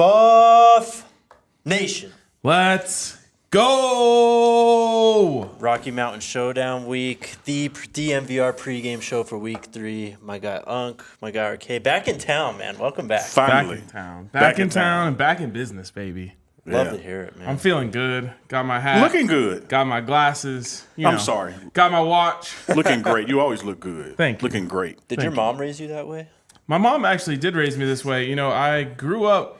Buff Nation. Let's go! Rocky Mountain Showdown week. The DNVR pregame show for week 3. My guy Unk, my guy RK. Back in town, man. Welcome back. Finally. Back in town. Back in town and back in business, baby. Love to hear it, man. I'm feeling good. Got my hat. Looking good. Got my glasses. I'm sorry. Got my watch. Looking great. You always look good. Thank you. Looking great. Did your mom raise you that way? My mom actually did raise me this way. You know, I grew up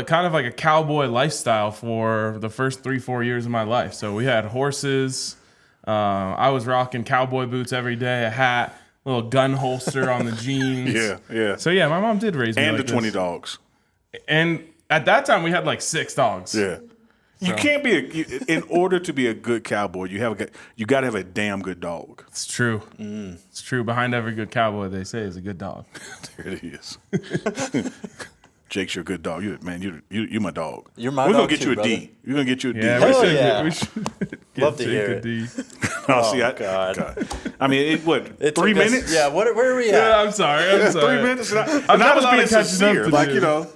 kind of like a cowboy lifestyle for the first 3-4 years of my life. So we had horses. I was rocking cowboy boots every day, a hat, a little gun holster on the jeans. Yeah. So yeah, my mom did raise me And like the 20 this. dogs. And at that time, we had like 6 dogs. Yeah. You can't be in order to be a good cowboy, you got to have a damn good dog. It's true. It's true. Behind every good cowboy, they say, is a good dog. There it is. Jake's your good dog. You my dog. You're my We're dog gonna get too, you a brother. D. We're gonna get you a D. Yeah, Hell yeah. we should Love to Jake hear a it. D. God. I mean, It 3 took us- minutes? Yeah, where are we at? Yeah, I'm sorry. 3 minutes. And got I a was lot being of catching up sincere. to Like, do.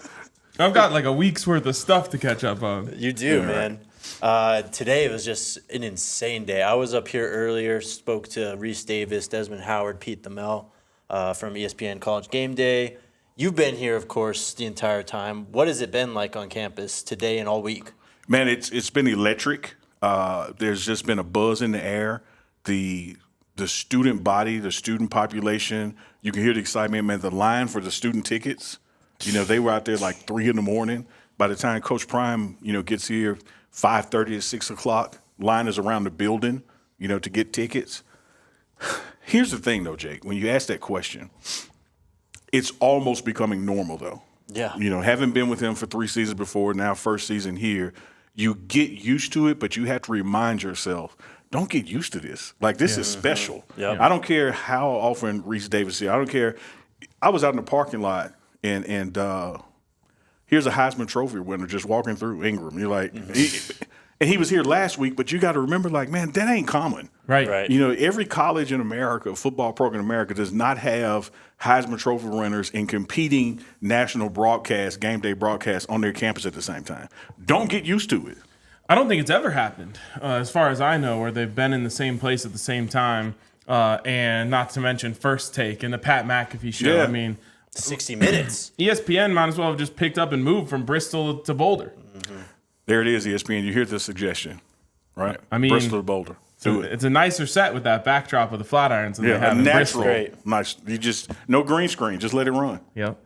I've got like a week's worth of stuff to catch up on. You do, Yeah, man. Today was just an insane day. I was up here earlier, spoke to Reese Davis, Desmond Howard, Pete Thamel from ESPN College Game Day. You've been here, of course, the entire time. What has it been like on campus today and all week? Man, it's been electric. There's just been a buzz in the air. The student body, the student population, you can hear the excitement. Man, the line for the student tickets, they were out there like 3 a.m. By the time Coach Prime, gets here, 5:30 at 6 o'clock, line is around the building, to get tickets. Here's the thing, though, Jake. When you ask that question, it's almost becoming normal, though. Yeah. Having been with him for 3 seasons before, now first season here, you get used to it, but you have to remind yourself, don't get used to this. Like, this is special. Yep. I don't care how often Reese Davis here. I don't care. I was out in the parking lot, and here's a Heisman Trophy winner just walking through Ingram. You're like, and he was here last week, but you got to remember, like, man, that ain't common. Right. Every college in America, football program in America, does not have Heisman Trophy winners in competing national broadcast, game day broadcasts on their campus at the same time. Don't get used to it. I don't think it's ever happened, as far as I know, where they've been in the same place at the same time. And not to mention First Take and the Pat McAfee show. Yeah. I mean, 60 minutes. ESPN might as well have just picked up and moved from Bristol to Boulder. There it is, ESPN. You hear the suggestion, right? I mean, Bristol to Boulder. Do it. It's a nicer set with that backdrop of the Flatirons than they Yeah, have a in natural, Bristol. nice. You just no green screen. Just let it run. Yep.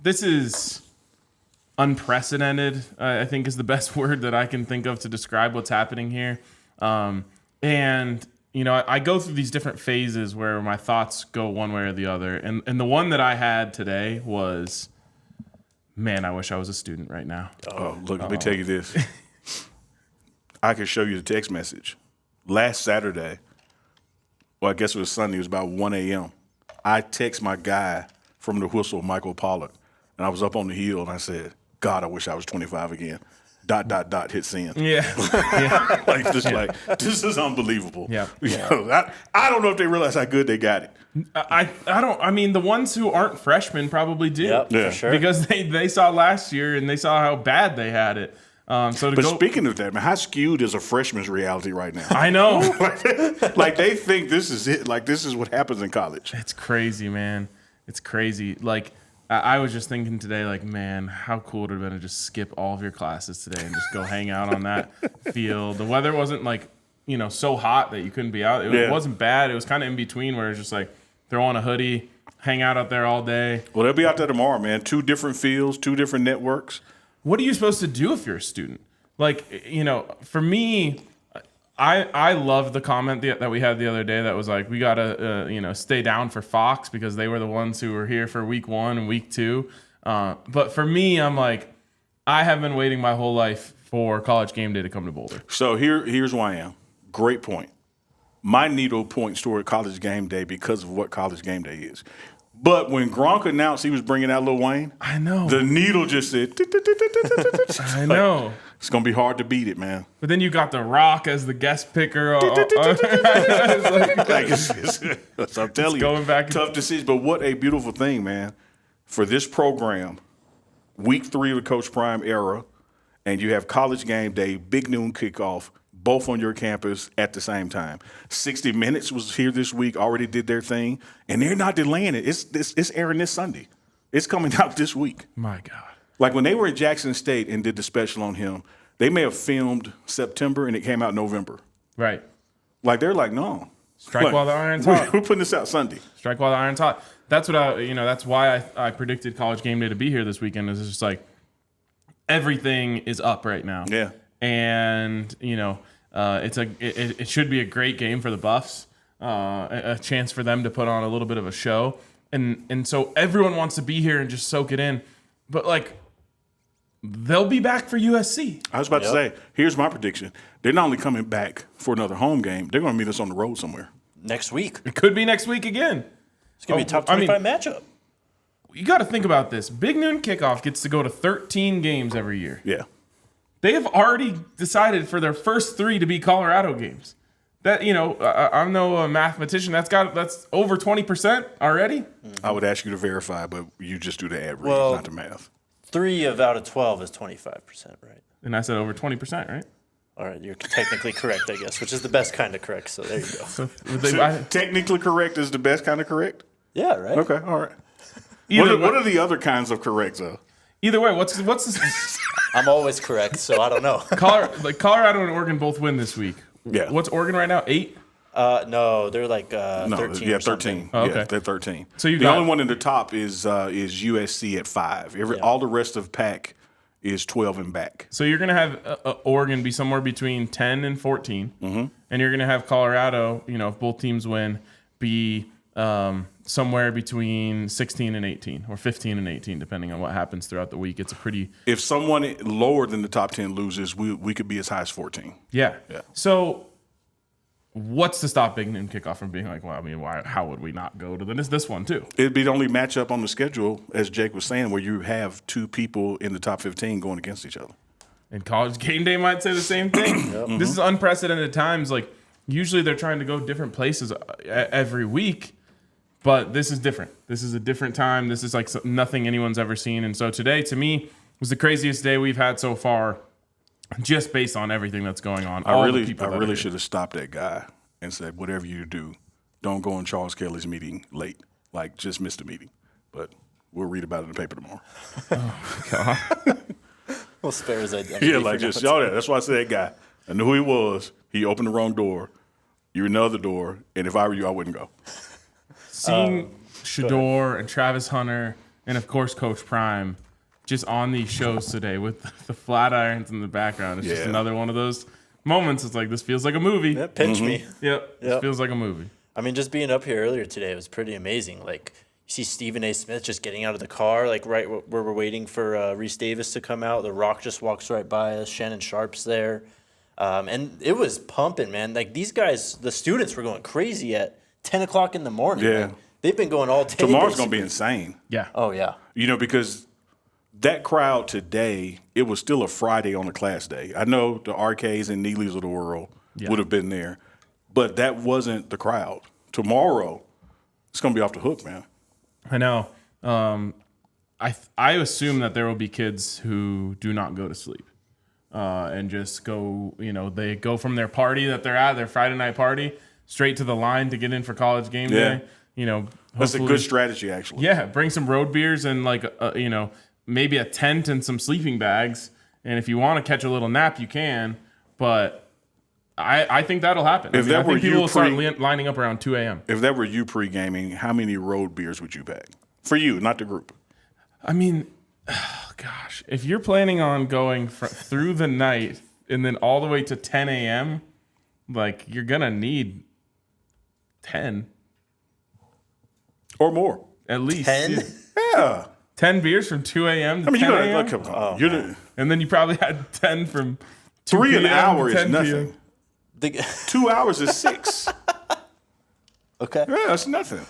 This is unprecedented, I think is the best word that I can think of to describe what's happening here. And, I go through these different phases where my thoughts go one way or the other. And the one that I had today was, man, I wish I was a student right now. Oh, look, let me tell you this. I can show you the text message. Last Saturday, well, I guess it was Sunday, it was about 1 a.m. I text my guy from the Whistle, Michael Pollard, and I was up on the hill, and I said, God, I wish I was 25 again. ... hit send. Yeah. This is unbelievable. Yeah. I don't know if they realize how good they got it. I mean, the ones who aren't freshmen probably do. Yep, Yeah. for sure. Because they saw last year and they saw how bad they had it. But speaking of that, man, how skewed is a freshman's reality right now? I know. Like they think this is it. Like this is what happens in college. It's crazy, man. It's crazy. Like, I was just thinking today, like, man, how cool it would have been to just skip all of your classes today and just go hang out on that field. The weather wasn't, like, so hot that you couldn't be out. It wasn't bad. It was kind of in between where it's just like throw on a hoodie, hang out there all day. Well, they'll be out there tomorrow, man. 2 different fields, 2 different networks. What are you supposed to do if you're a student? Like, for me, I love the comment that we had the other day that was like, we got to, stay down for Fox because they were the ones who were here for week 1 and week 2. But for me, I'm like, I have been waiting my whole life for College Game Day to come to Boulder. So here's where I am. Great point. My needle points toward College Game Day because of what College Game Day is. But when Gronk announced he was bringing out Lil Wayne, I know. the needle just said, I know. It's going to be hard to beat it, man. But then you got The Rock as the guest picker. I'm telling you, going back. tough decision. But what a beautiful thing, man, for this program week 3 of the Coach Prime era, and you have college game day, big noon kickoff, both on your campus at the same time. 60 Minutes was here this week, already did their thing, and they're not delaying it. It's airing this Sunday. It's coming out this week. My God. Like when they were at Jackson State and did the special on him, they may have filmed September and it came out November. Right. Like they're like, no. Strike Look, while the iron's hot. We're putting this out Sunday. Strike while the iron's hot. That's what that's why I predicted College Game Day to be here this weekend. Is just like everything is up right now. Yeah. And it should be a great game for the Buffs. A chance for them to put on a little bit of a show. And so everyone wants to be here and just soak it in. But like they'll be back for USC. I was about to say, here's my prediction. They're not only coming back for another home game, they're going to meet us on the road somewhere. Next week. It could be next week again. It's going to be a top 25 matchup. You got to think about this. Big Noon Kickoff gets to go to 13 games every year. Yeah. They have already decided for their first 3 to be Colorado games. That, I'm no mathematician. That's over 20% already. I would ask you to verify, but you just do the average, Well, not the math. 3 out of 12 is 25%, right? And I said over 20%, right? All right, you're technically correct, I guess, which is the best kind of correct. So there you go. So technically correct is the best kind of correct? Yeah, right. Okay, all right. Either What are the other kinds of corrects, though? Either way, what's this? I'm always correct, so I don't know. Colorado and Oregon both win this week. Yeah. What's Oregon right now? 8? No, they're like 13. Yeah, or something. 13. Oh, okay. Yeah, they're 13. So you the got- only one in the top is USC at 5. All the rest of Pac is 12 and back. So you're going to have Oregon be somewhere between 10 and 14. Mm-hmm. And you're going to have Colorado, if both teams win, be somewhere between 16 and 18 or 15 and 18, depending on what happens throughout the week. It's a pretty... If someone lower than the top 10 loses, we could be as high as 14. Yeah. Yeah. So what's to stop Big Noon Kickoff from being like, well, I mean, how would we not go to this one too? It'd be the only matchup on the schedule, as Jake was saying, where you have 2 people in the top 15 going against each other. And College Game Day might say the same thing. This is unprecedented times. Like, usually they're trying to go different places every week, but this is different. This is a different time. This is like nothing anyone's ever seen. And so today, to me, was the craziest day we've had so far, just based on everything that's going on. I really should have stopped that guy and said, whatever you do, don't go in Charles Kelly's meeting late. Like, just miss the meeting. But we'll read about it in the paper tomorrow. Oh, God. Well, spare his identity. Yeah, like just y'all. That's why I said that guy. I knew who he was. He opened the wrong door. You're in the other door. And if I were you, I wouldn't go. Seeing Shedeur and Travis Hunter and, of course, Coach Prime just on these shows today with the flat irons in the background. It's just another one of those moments. It's like, this feels like a movie. Yeah, pinch me. Yep. This feels like a movie. I mean, just being up here earlier today was pretty amazing. Like, you see Stephen A. Smith just getting out of the car, like right where we're waiting for Reese Davis to come out. The Rock just walks right by us. Shannon Sharp's there. And it was pumping, man. Like, these guys, the students were going crazy at 10 o'clock in the morning. Yeah. Like, they've been going all day. Tomorrow's going to be insane. Yeah. Oh, yeah. Because that crowd today, it was still a Friday on a class day. I know the RKs and Neelys of the world would have been there, but that wasn't the crowd. Tomorrow, it's going to be off the hook, man. I know. I assume that there will be kids who do not go to sleep and just go, they go from their party that they're at, their Friday night party, straight to the line to get in for College Game Day. That's a good strategy, actually. Yeah, bring some road beers and maybe a tent and some sleeping bags. And if you want to catch a little nap, you can. But I think that'll happen. I think people will start lining up around 2 a.m. If that were you pre-gaming, how many road beers would you pack? For you, not the group. I mean, gosh, if you're planning on going through the night and then all the way to 10 a.m., like, you're going to need 10. Or more. At least. 10? Yeah. 10 beers from 2 a.m. to 10 a.m.? Come on. And then you probably had 10 from 2 3 an p.m. hour to is 10 nothing. p.m. 2 hours is 6. Okay. Yeah, that's nothing.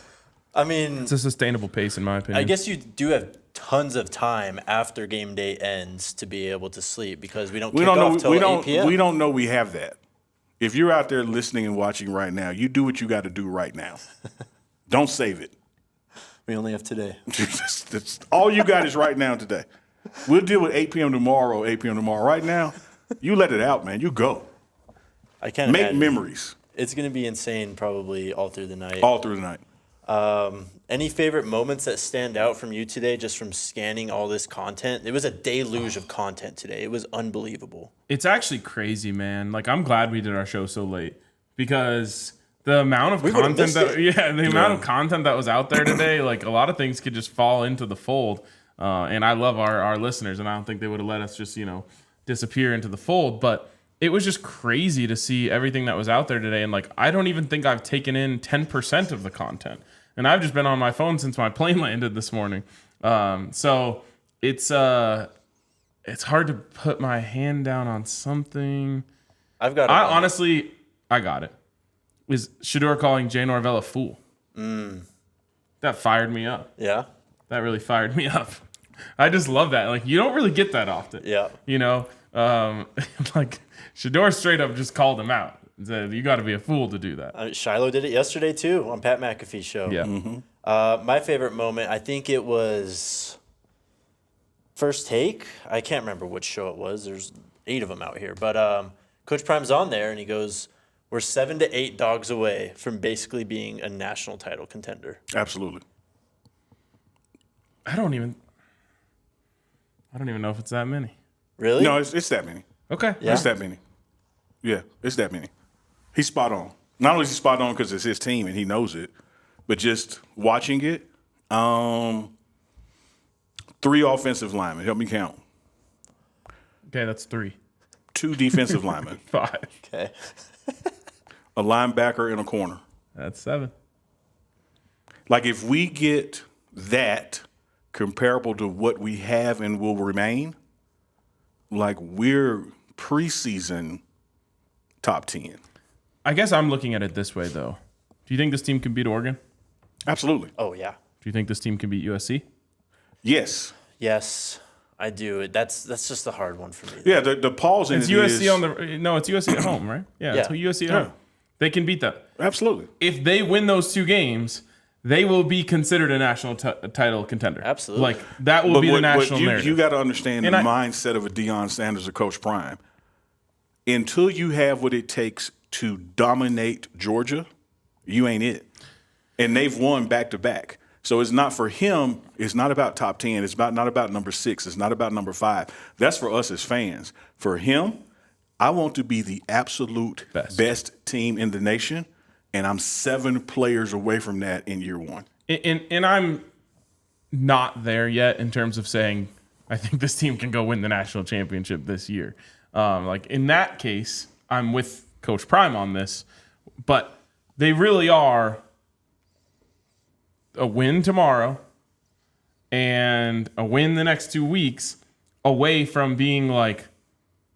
I mean, It's a sustainable pace, in my opinion. I guess you do have tons of time after game day ends to be able to sleep because we don't kick off till 8 p.m. We don't know we have that. If you're out there listening and watching right now, you do what you got to do right now. Don't save it. We only have today. That's all you got is right now today. We'll deal with 8 p.m. tomorrow, 8 p.m. tomorrow. Right now, you let it out, man. You go. I can't Make imagine. memories. It's going to be insane probably all through the night. All through the night. Any favorite moments that stand out from you today just from scanning all this content? It was a deluge of content today. It was unbelievable. It's actually crazy, man. Like, I'm glad we did our show so late because the amount of content amount of content that was out there today, like a lot of things could just fall into the fold. And I love our listeners, and I don't think they would have let us just, disappear into the fold. But it was just crazy to see everything that was out there today. And like, I don't even think I've taken in 10% of the content. And I've just been on my phone since my plane landed this morning. So it's hard to put my hand down on something. I've got. Honestly, I got it. Is Shedeur calling Jay Norvell a fool? That fired me up. Yeah. That really fired me up. I just love that. Like, you don't really get that often. Yeah. Like Shedeur straight up just called him out. Said, you got to be a fool to do that. Shiloh did it yesterday too on Pat McAfee's show. Yeah. Mm-hmm. My favorite moment, I think it was First Take. I can't remember which show it was. There's 8 of them out here, but Coach Prime's on there and he goes, "We're 7 to 8 dogs away from basically being a national title contender." Absolutely. I don't even know if it's that many. Really? No, it's that many. Okay. Yeah. It's that many. Yeah, it's that many. He's spot on. Not only is he spot on because it's his team and he knows it, but just watching it, 3 offensive linemen. Help me count. Okay, that's 3. 2 defensive linemen. 5. Okay. A linebacker and a corner. That's 7. Like, if we get that comparable to what we have and will remain, like, we're preseason top 10. I guess I'm looking at it this way, though. Do you think this team can beat Oregon? Absolutely. Oh yeah. Do you think this team can beat USC? Yes. Yes, I do. That's just the hard one for me. Yeah, the pause in It's it USC is, on the no. It's USC at home, right? Yeah, Yeah. it's USC at Yeah. home. They can beat that. Absolutely. If they win those 2 games, they will be considered a national title contender. Absolutely. Like, that will be the national narrative. You got to understand And the mindset of a Deion Sanders or Coach Prime. Until you have what it takes to dominate Georgia, you ain't it. And they've won back-to-back. So it's not for him. It's not about top 10. It's not about number 6. It's not about number 5. That's for us as fans. For him, I want to be the absolute best team in the nation, and I'm 7 players away from that in year 1. And I'm not there yet in terms of saying I think this team can go win the national championship this year. Like, in that case, I'm with Coach Prime on this, but they really are a win tomorrow and a win the next 2 weeks away from being like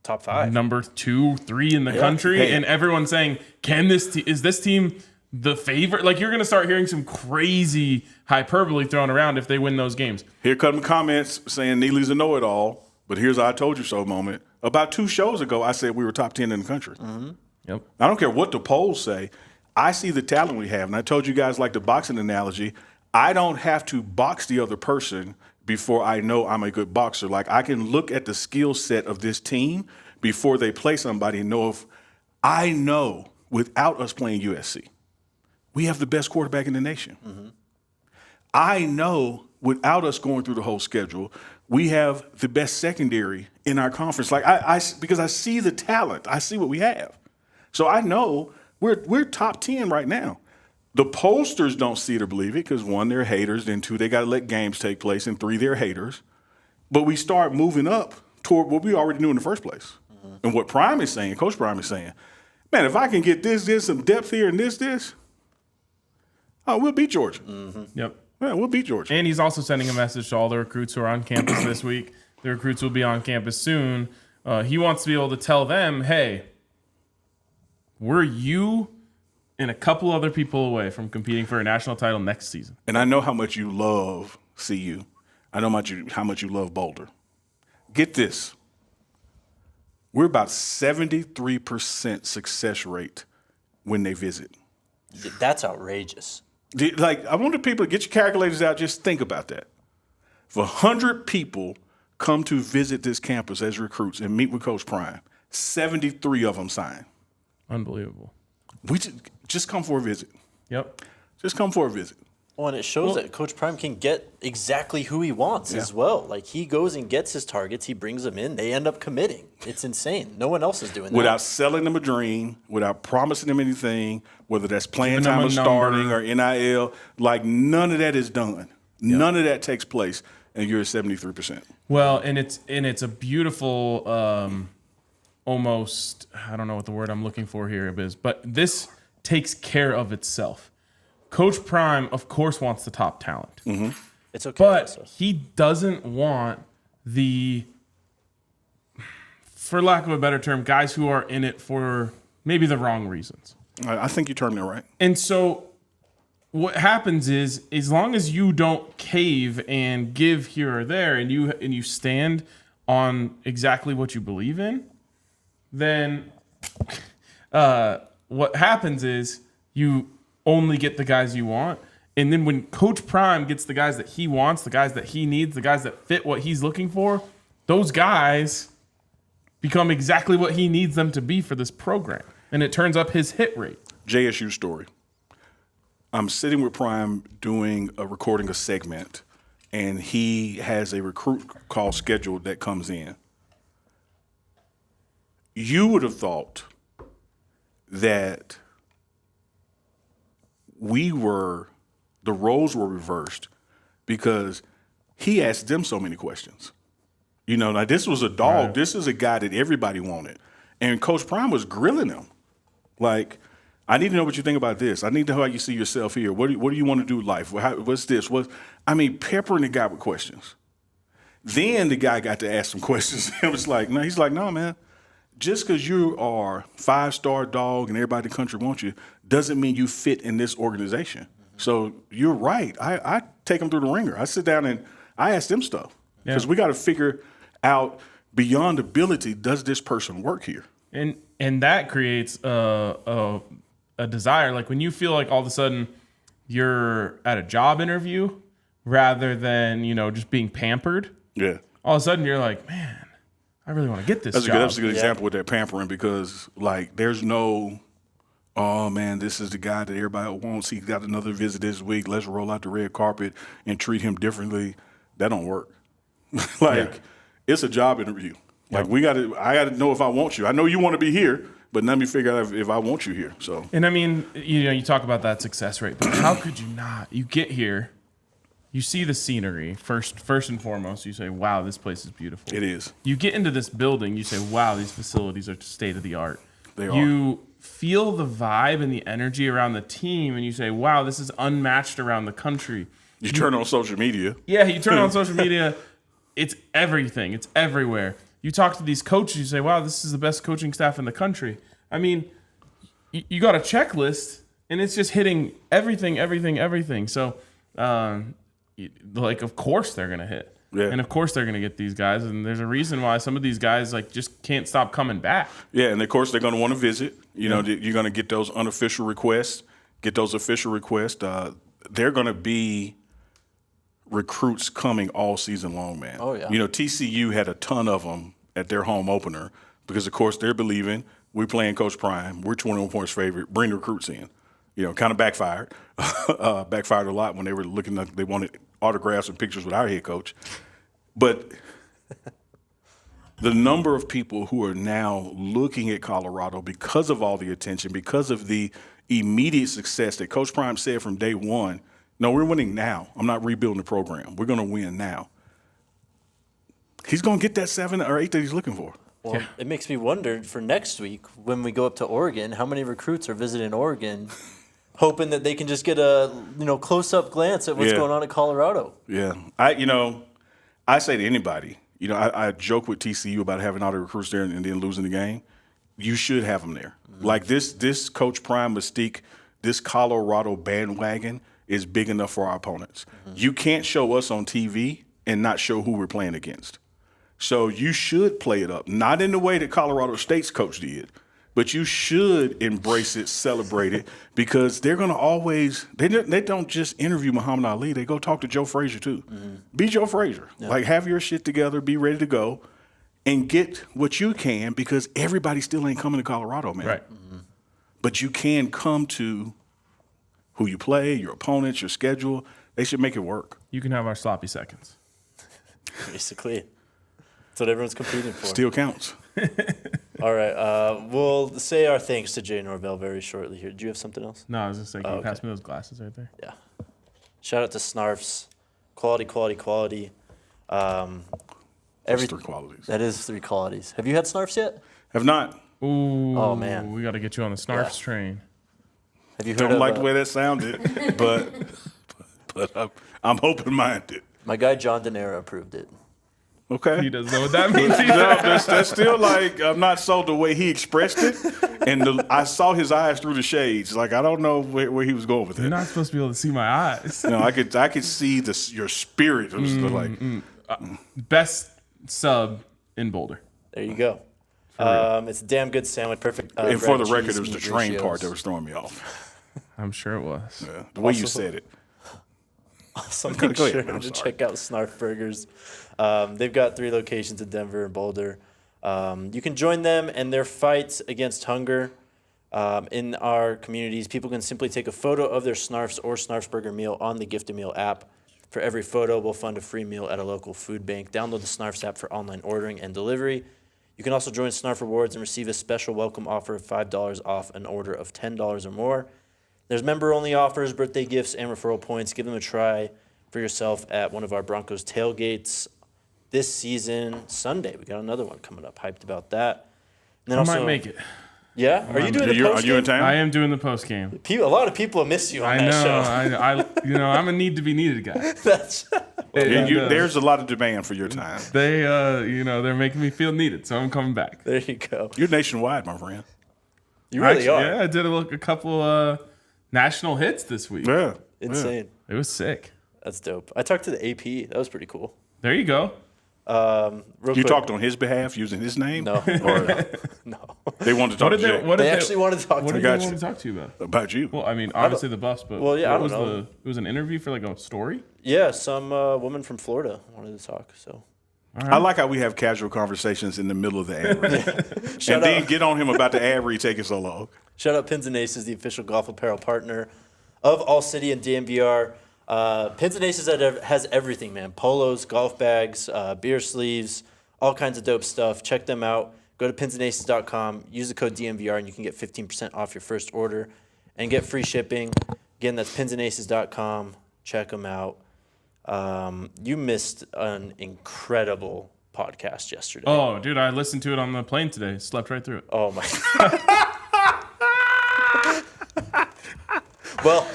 Top 5. number 2, 3 in the country, Hey. and everyone's saying, is this team the favorite? Like, you're going to start hearing some crazy hyperbole thrown around if they win those games. Here come comments saying Neely's a know-it-all, but here's a I told you so moment. About 2 shows ago, I said we were top 10 in the country. Yep. I don't care what the polls say. I see the talent we have. And I told you guys, like the boxing analogy, I don't have to box the other person before I know I'm a good boxer. Like, I can look at the skill set of this team before they play somebody and know if I know without us playing USC, we have the best quarterback in the nation. I know without us going through the whole schedule, we have the best secondary in our conference. Like, because I see the talent, I see what we have. So I know we're top 10 right now. The pollsters don't see it or believe it because 1, they're haters, then 2, they got to let games take place, and 3, they're haters. But we start moving up toward what we already knew in the first place. And what Prime is saying, Coach Prime is saying, man, if I can get this, some depth here and this, oh, we'll beat Georgia. Yep. Yeah, we'll beat Georgia. And he's also sending a message to all the recruits who are on campus this week. The recruits will be on campus soon. He wants to be able to tell them, hey, we're you and a couple other people away from competing for a national title next season. And I know how much you love CU. I know how much you love Boulder. Get this. We're about 73% success rate when they visit. That's outrageous. Like, I want the people to get your calculators out. Just think about that. If 100 people come to visit this campus as recruits and meet with Coach Prime. 73 of them signed. Unbelievable. We just come for a visit. Yep. Just come for a visit. Well, and it shows that Coach Prime can get exactly who he wants as well. Like, he goes and gets his targets, he brings them in, they end up committing. It's insane. No one else is doing that. Without selling them a dream, without promising them anything, whether that's playing Giving them time a or starting number. or NIL, like none of that is done. None of that takes place, and you're at 73%. Well, and it's a beautiful, almost, I don't know what the word I'm looking for here is, but this takes care of itself. Coach Prime, of course, wants the top talent. Mm-hmm. It's okay. But he doesn't want the, for lack of a better term, guys who are in it for maybe the wrong reasons. I think you termed it right. And so what happens is, as long as you don't cave and give here or there, and you stand on exactly what you believe in, then what happens is you only get the guys you want. And then when Coach Prime gets the guys that he wants, the guys that he needs, the guys that fit what he's looking for, those guys become exactly what he needs them to be for this program. And it turns up his hit rate. JSU story. I'm sitting with Prime doing recording a segment, and he has a recruit call scheduled that comes in. You would have thought that the roles were reversed because he asked them so many questions. You know, like this was a dog. Right. This is a guy that everybody wanted. And Coach Prime was grilling him. Like, I need to know what you think about this. I need to know how you see yourself here. What do you want to do with life? What's this? Peppering the guy with questions. Then the guy got to ask some questions. It was like, no, he's like, no, man. Just because you are 5-star dog and everybody in the country wants you doesn't mean you fit in this organization. So you're right. I take them through the ringer. I sit down and I ask them stuff because we got to figure out beyond ability, does this person work here? And that creates a desire. Like when you feel like all of a sudden you're at a job interview rather than, just being pampered. Yeah. All of a sudden you're like, man, I really want to get this job. That's a good example with that pampering because, like, there's no, oh, man, this is the guy that everybody wants. He got another visit this week. Let's roll out the red carpet and treat him differently. That don't work. It's a job interview. Like, I got to know if I want you. I know you want to be here, but let me figure out if I want you here. So, and I mean, you talk about that success rate, but how could you not? You get here. You see the scenery first and foremost. You say, "Wow, this place is beautiful." It is. You get into this building. You say, "Wow, these facilities are state of the art." They are. You feel the vibe and the energy around the team, and you say, "Wow, this is unmatched around the country." You turn on social media. Yeah, you turn on social media. It's everything. It's everywhere. You talk to these coaches. You say, "Wow, this is the best coaching staff in the country." I mean, you got a checklist, and it's just hitting everything. So. Like, of course they're going to hit. Yeah. And of course they're going to get these guys. And there's a reason why some of these guys, like, just can't stop coming back. Yeah, and of course they're going to want to visit. You're going to get those unofficial requests, get those official requests. They're going to be recruits coming all season long, man. Oh, yeah. TCU had a ton of them at their home opener because, of course, they're believing we're playing Coach Prime. We're 21 points favorite. Bring the recruits in. Kind of backfired. Backfired a lot when they were looking like they wanted autographs and pictures with our head coach. But the number of people who are now looking at Colorado because of all the attention, because of the immediate success that Coach Prime said from day one, no, we're winning now. I'm not rebuilding the program. We're going to win now. He's going to get that 7 or 8 that he's looking for. Well, It makes me wonder for next week when we go up to Oregon, how many recruits are visiting Oregon hoping that they can just get a close-up glance at what's going on at Colorado. Yeah. I say to anybody, I joke with TCU about having all the recruits there and then losing the game. You should have them there. Mm-hmm. Like this Coach Prime mystique, this Colorado bandwagon is big enough for our opponents. Mm-hmm. You can't show us on TV and not show who we're playing against. So you should play it up, not in the way that Colorado State's coach did. but you should embrace it, celebrate it, because they're going to always, they don't just interview Muhammad Ali. They go talk to Joe Frazier, too. Be Joe Frazier. Yeah. Like, have your shit together, be ready to go, and get what you can, because everybody still ain't coming to Colorado, man. Right. But you can come to who you play, your opponents, your schedule. They should make it work. You can have our sloppy seconds. Basically. That's what everyone's competing for. Still counts. All right. We'll say our thanks to Jay Norvell very shortly here. Do you have something else? No, I was just saying, can you pass me those glasses right there? Yeah. Shout out to Snarfs. Quality. That's 3 qualities. That is 3 qualities. Have you had Snarfs yet? Have not. Ooh. Oh, man. We got to get you on the Snarfs train. Have you heard Don't of, like the way that sounded, but I'm open-minded. My guy John Denera approved it. Okay. He doesn't know what that means either. No, that's still like, I'm not sold the way he expressed it. And I saw his eyes through the shades. Like, I don't know where he was going with it. You're not supposed to be able to see my eyes. No, I could see your spirit. It was Best sub in Boulder. There you go. It's a damn good sandwich. Perfect. and for the bread, record, cheese, it was the meat train ratios. part that was throwing me off. I'm sure it was. Yeah, the way you said it. So make Go ahead, sure I'm to sorry. check out Snarf Burgers. They've got 3 locations in Denver and Boulder. You can join them and their fights against hunger in our communities. People can simply take a photo of their Snarfs or Snarfs Burger meal on the Gift a Meal app. For every photo, we'll fund a free meal at a local food bank. Download the Snarfs app for online ordering and delivery. You can also join Snarf Rewards and receive a special welcome offer of $5 off an order of $10 or more. There's member-only offers, birthday gifts, and referral points. Give them a try for yourself at one of our Broncos tailgates this season. Sunday, we got another one coming up. Hyped about that. And then I might make it. Yeah? Are you doing the post Are you in town? I am doing the post game. A lot of people miss you on I that know. show. I'm a need to be needed guy. That's There's a lot of demand for your time. They're making me feel needed, so I'm coming back. there you go. You're nationwide, my friend. You really are. Yeah, I did a couple national hits this week. Yeah. Insane. It was sick. That's dope. I talked to the AP. That was pretty cool. There you go. Real You quick. talked on his behalf using his name? No. Or No. they wanted to talk to Jay They actually wanted to talk to What me. did they got want you. to talk to you about? about you. Well, I mean, obviously the Buffs, but Well, yeah, I what don't was know. it was an interview for like a story? Yeah, some woman from Florida wanted to talk. So I like how we have casual conversations in the middle of the ad read. Shout And then out. get on him about the ad read taking so long. Shout out Pins and Aces, the official golf apparel partner of ALLCITY and DNVR. Pins and Aces has everything, man. Polos, golf bags, beer sleeves, all kinds of dope stuff. Check them out. Go to pinsandaces.com. Use the code DNVR, and you can get 15% off your first order and get free shipping. Again, that's pinsandaces.com. Check them out. You missed an incredible podcast yesterday. Oh, dude, I listened to it on the plane today. Slept right through it. Oh my God. Well,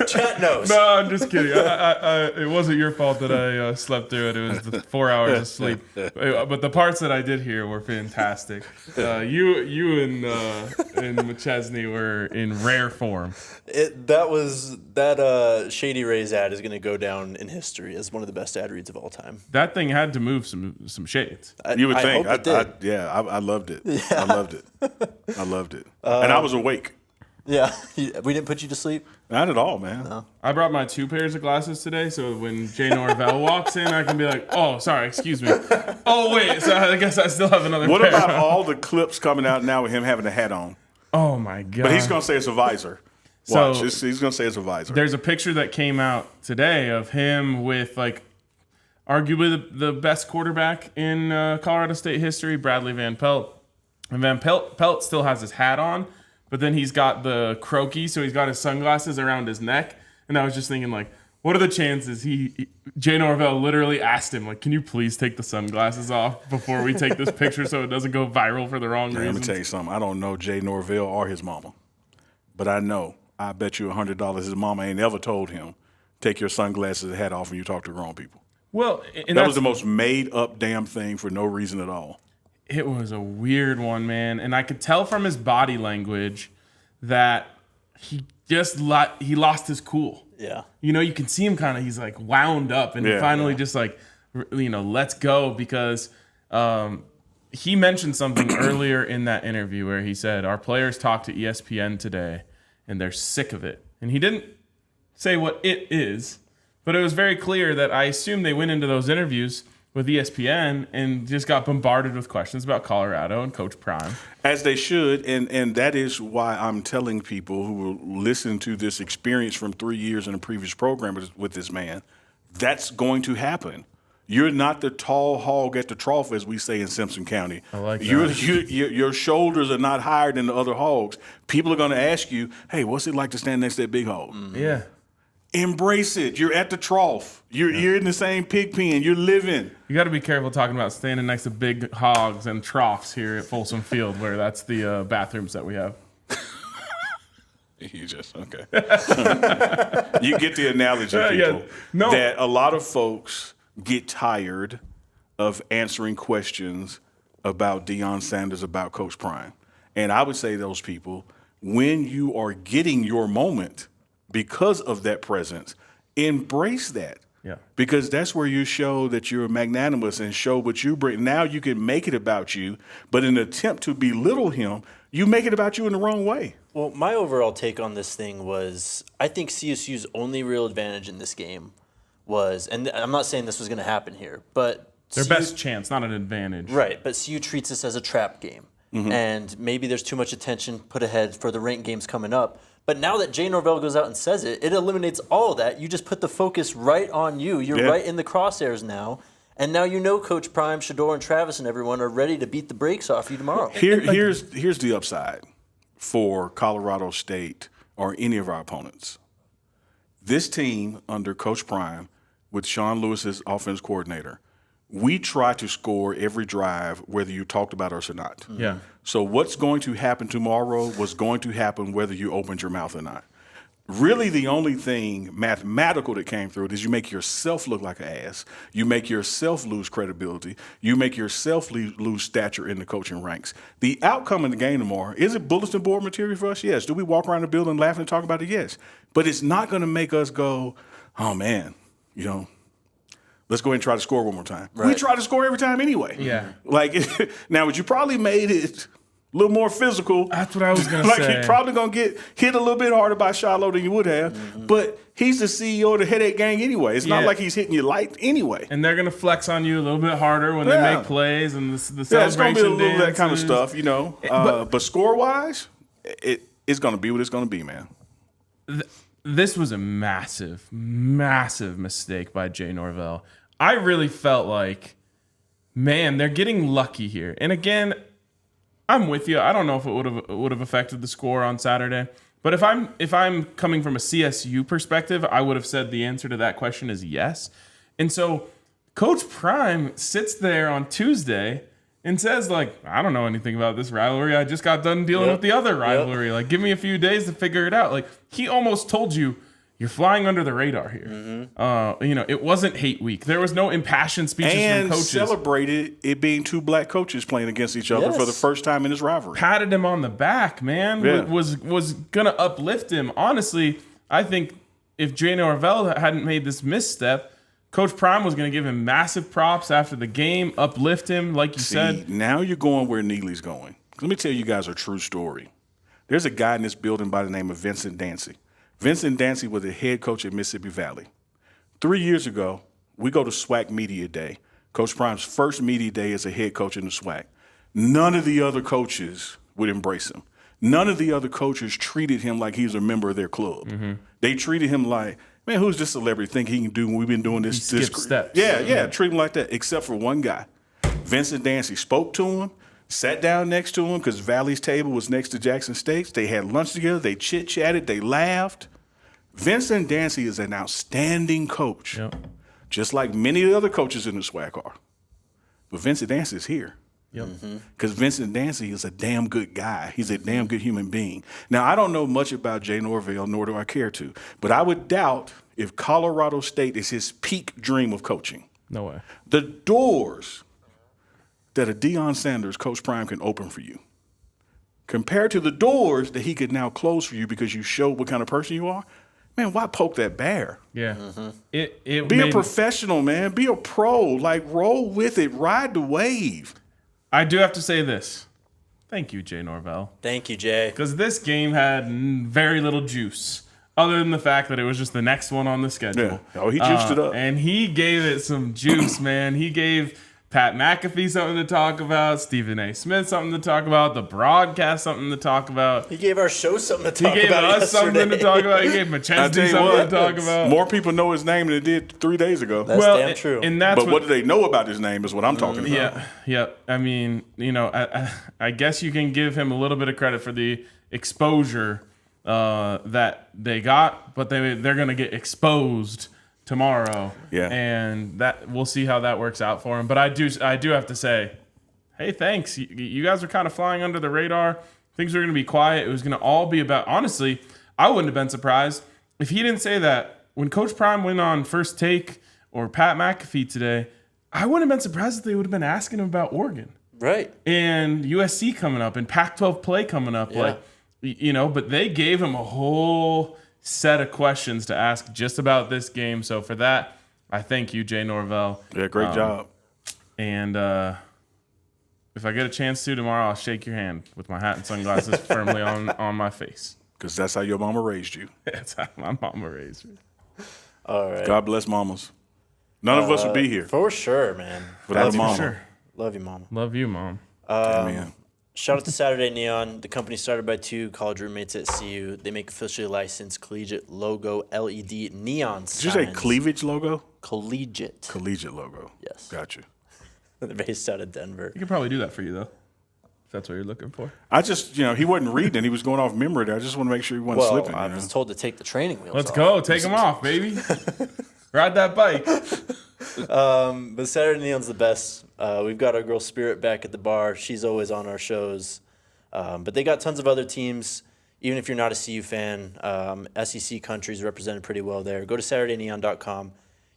chat knows. No, I'm just kidding. It wasn't your fault that I slept through it. It was the 4 hours of sleep. But the parts that I did hear were fantastic. You and McChesney were in rare form. That Shady Rays ad is going to go down in history as one of the best ad reads of all time. That thing had to move some shades. You would think. I hope it did. I loved it. I loved it. I loved it. And I was awake. Yeah, we didn't put you to sleep. Not at all, man. No. I brought my 2 pairs of glasses today, so when Jay Norvell walks in, I can be like, "Oh, sorry, excuse me. Oh, wait, so I guess I still have another What pair." about all the clips coming out now with him having a hat on? Oh my god! But he's going to say it's a visor. So- Watch. He's going to say it's a visor. There's a picture that came out today of him with like arguably the best quarterback in Colorado State history, Bradley Van Pelt. And Van Pelt still has his hat on, but then he's got the croaky, so he's got his sunglasses around his neck. And I was just thinking, like, what are the chances Jay Norvell literally asked him, like, can you please take the sunglasses off before we take this picture so it doesn't go viral for the wrong Let me reasons? tell you something. I don't know Jay Norvell or his mama, but I bet you $100 his mama ain't ever told him, take your sunglasses and hat off when you talk to grown people. Well, and That was the most made up damn thing for no reason at all. It was a weird one, man. And I could tell from his body language that he just he lost his cool. Yeah. You know, you can see him kind of, he's like wound up and he finally just like, let's go because he mentioned something earlier in that interview where he said, our players talked to ESPN today and they're sick of it. And he didn't say what it is, but it was very clear that I assume they went into those interviews with ESPN and just got bombarded with questions about Colorado and Coach Prime. As they should, and that is why I'm telling people who will listen to this experience from 3 years in a previous program with this man, that's going to happen. You're not the tall hog at the trough, as we say in Simpson County. I like that. Your shoulders are not higher than the other hogs. People are going to ask you, hey, what's it like to stand next to that big hog? Yeah. Embrace it. You're at the trough. You're in the same pig pen. You're living. You got to be careful talking about standing next to big hogs and troughs here at Folsom Field, where that's the bathrooms that we have. You just, okay. You get the analogy, people. Yeah. No. That a lot of folks get tired of answering questions about Deion Sanders, about Coach Prime. And I would say to those people, when you are getting your moment because of that presence, embrace that. Yeah. Because that's where you show that you're magnanimous and show what you bring. Now you can make it about you, but in an attempt to belittle him, you make it about you in the wrong way. Well, my overall take on this thing was I think CSU's only real advantage in this game was, and I'm not saying this was going to happen here, but Their CU best chance, not an advantage. Right, but CU treats this as a trap game. Mm-hmm. And maybe there's too much attention put ahead for the ranked games coming up. But now that Jay Norvell goes out and says it, it eliminates all of that. You just put the focus right on you. You're right in the crosshairs now. And now you know Coach Prime, Shedeur, and Travis and everyone are ready to beat the brakes off you tomorrow. Here's the upside for Colorado State or any of our opponents. This team under Coach Prime with Sean Lewis as offense coordinator, we try to score every drive, whether you talked about us or not. Yeah. So what's going to happen tomorrow was going to happen whether you opened your mouth or not. Really, the only thing mathematical that came through it is you make yourself look like an ass. You make yourself lose credibility. You make yourself lose stature in the coaching ranks. The outcome in the game tomorrow, is it bulletin board material for us? Yes. Do we walk around the building laughing and talk about it? Yes. But it's not going to make us go, oh, man, let's go ahead and try to score one more time. Right. We try to score every time anyway. Yeah. Like, now, would you probably made it a little more physical. That's what I was going to say. Like, you're probably going to get hit a little bit harder by Shiloh than you would have. Mm-hmm. But he's the CEO of the Headache Gang anyway. It's not like he's hitting you light anyway. And they're going to flex on you a little bit harder when they make plays and the celebration it's going to be a little dances. that kind of stuff, but score-wise, it's going to be what it's going to be, man. This was a massive, massive mistake by Jay Norvell. I really felt like, man, they're getting lucky here. And again, I'm with you. I don't know if it would have affected the score on Saturday. But if I'm coming from a CSU perspective, I would have said the answer to that question is yes. And so Coach Prime sits there on Tuesday and says, like, I don't know anything about this rivalry. I just got done dealing with the other rivalry. Like, give me a few days to figure it out. Like, he almost told you, you're flying under the radar here. Mm-hmm. It wasn't hate week. There was no impassioned speeches from coaches. And celebrated it being two black coaches playing against each other for the first time in this rivalry. Patted him on the back, man. Yeah. Was going to uplift him. Honestly, I think if Jay Norvell hadn't made this misstep, Coach Prime was going to give him massive props after the game, uplift him, like you said. Now you're going where Neely's going. Let me tell you guys a true story. There's a guy in this building by the name of Vincent Dancy. Vincent Dancy was the head coach at Mississippi Valley. 3 years ago, we go to SWAC Media Day. Coach Prime's first media day as a head coach in the SWAC. None of the other coaches would embrace him. None of the other coaches treated him like he was a member of their club. Mm-hmm. They treated him like, man, who's this celebrity think he can do when we've been doing this? He skipped steps. Yeah, treat him like that, except for one guy. Vincent Dancy spoke to him, sat down next to him because Valley's table was next to Jackson State's. They had lunch together. They chit-chatted. They laughed. Vincent Dancy is an outstanding coach, just like many of the other coaches in the SWAC are. But Vincent Dancy is here because Vincent Dancy is a damn good guy. He's a damn good human being. Now, I don't know much about Jay Norvell, nor do I care to, but I would doubt if Colorado State is his peak dream of coaching. No way. The doors that a Deion Sanders, Coach Prime, can open for you, compared to the doors that he could now close for you because you showed what kind of person you are, man, why poke that bear? Yeah. Be a professional, man. Be a pro. Like, roll with it. Ride the wave. I do have to say this. Thank you, Jay Norvell. Thank you, Jay. Because this game had very little juice, other than the fact that it was just the next one on the schedule. Yeah. Oh, he juiced it up. And he gave it some juice, man. He gave Pat McAfee something to talk about, Stephen A. Smith something to talk about, the broadcast something to talk about. He gave our show something to talk He gave about us yesterday. something to talk about. He gave I tell McChesney you something what, to talk about. more people know his name than it did 3 days ago. That's damn true. And that's But what do they know about his name is what I'm talking about. Yeah. I mean, I guess you can give him a little bit of credit for the exposure that they got, but they're going to get exposed tomorrow. Yeah. And that we'll see how that works out for him. But I do have to say, hey, thanks. You guys are kind of flying under the radar. Things were going to be quiet. It was going to all be about, honestly, I wouldn't have been surprised if he didn't say that. When Coach Prime went on First Take or Pat McAfee today, I wouldn't have been surprised if they would have been asking him about Oregon. Right. And USC coming up and Pac-12 play coming up. Yeah. But they gave him a whole set of questions to ask just about this game. So for that, I thank you, Jay Norvell. Yeah, great job. And if I get a chance to tomorrow, I'll shake your hand with my hat and sunglasses firmly on my face. Because that's how your mama raised you. That's how my mama raised me. All right. God bless mamas. None of us would be here For sure, man. without a For mama. sure. Love you, Mama. Love you, Mom. Amen. Shout out to Saturday Neon, the company started by two college roommates at CU. They make officially licensed collegiate logo LED neon signs. Did you say cleavage logo? Collegiate. Collegiate logo. Yes. Gotcha. They're based out of Denver. You could probably do that for you, though, if that's what you're looking for. I just, he wasn't reading. He was going off memory there. I just want to make sure he wasn't Well, slipping. I was told to take the training wheels Let's off. go. Take them off, baby. Ride that bike. But Saturday Neon's the best. We've got our girl Spirit back at the bar. She's always on our shows. But they got tons of other teams. Even if you're not a CU fan, SEC countries represented pretty well there. Go to SaturdayNeon.com.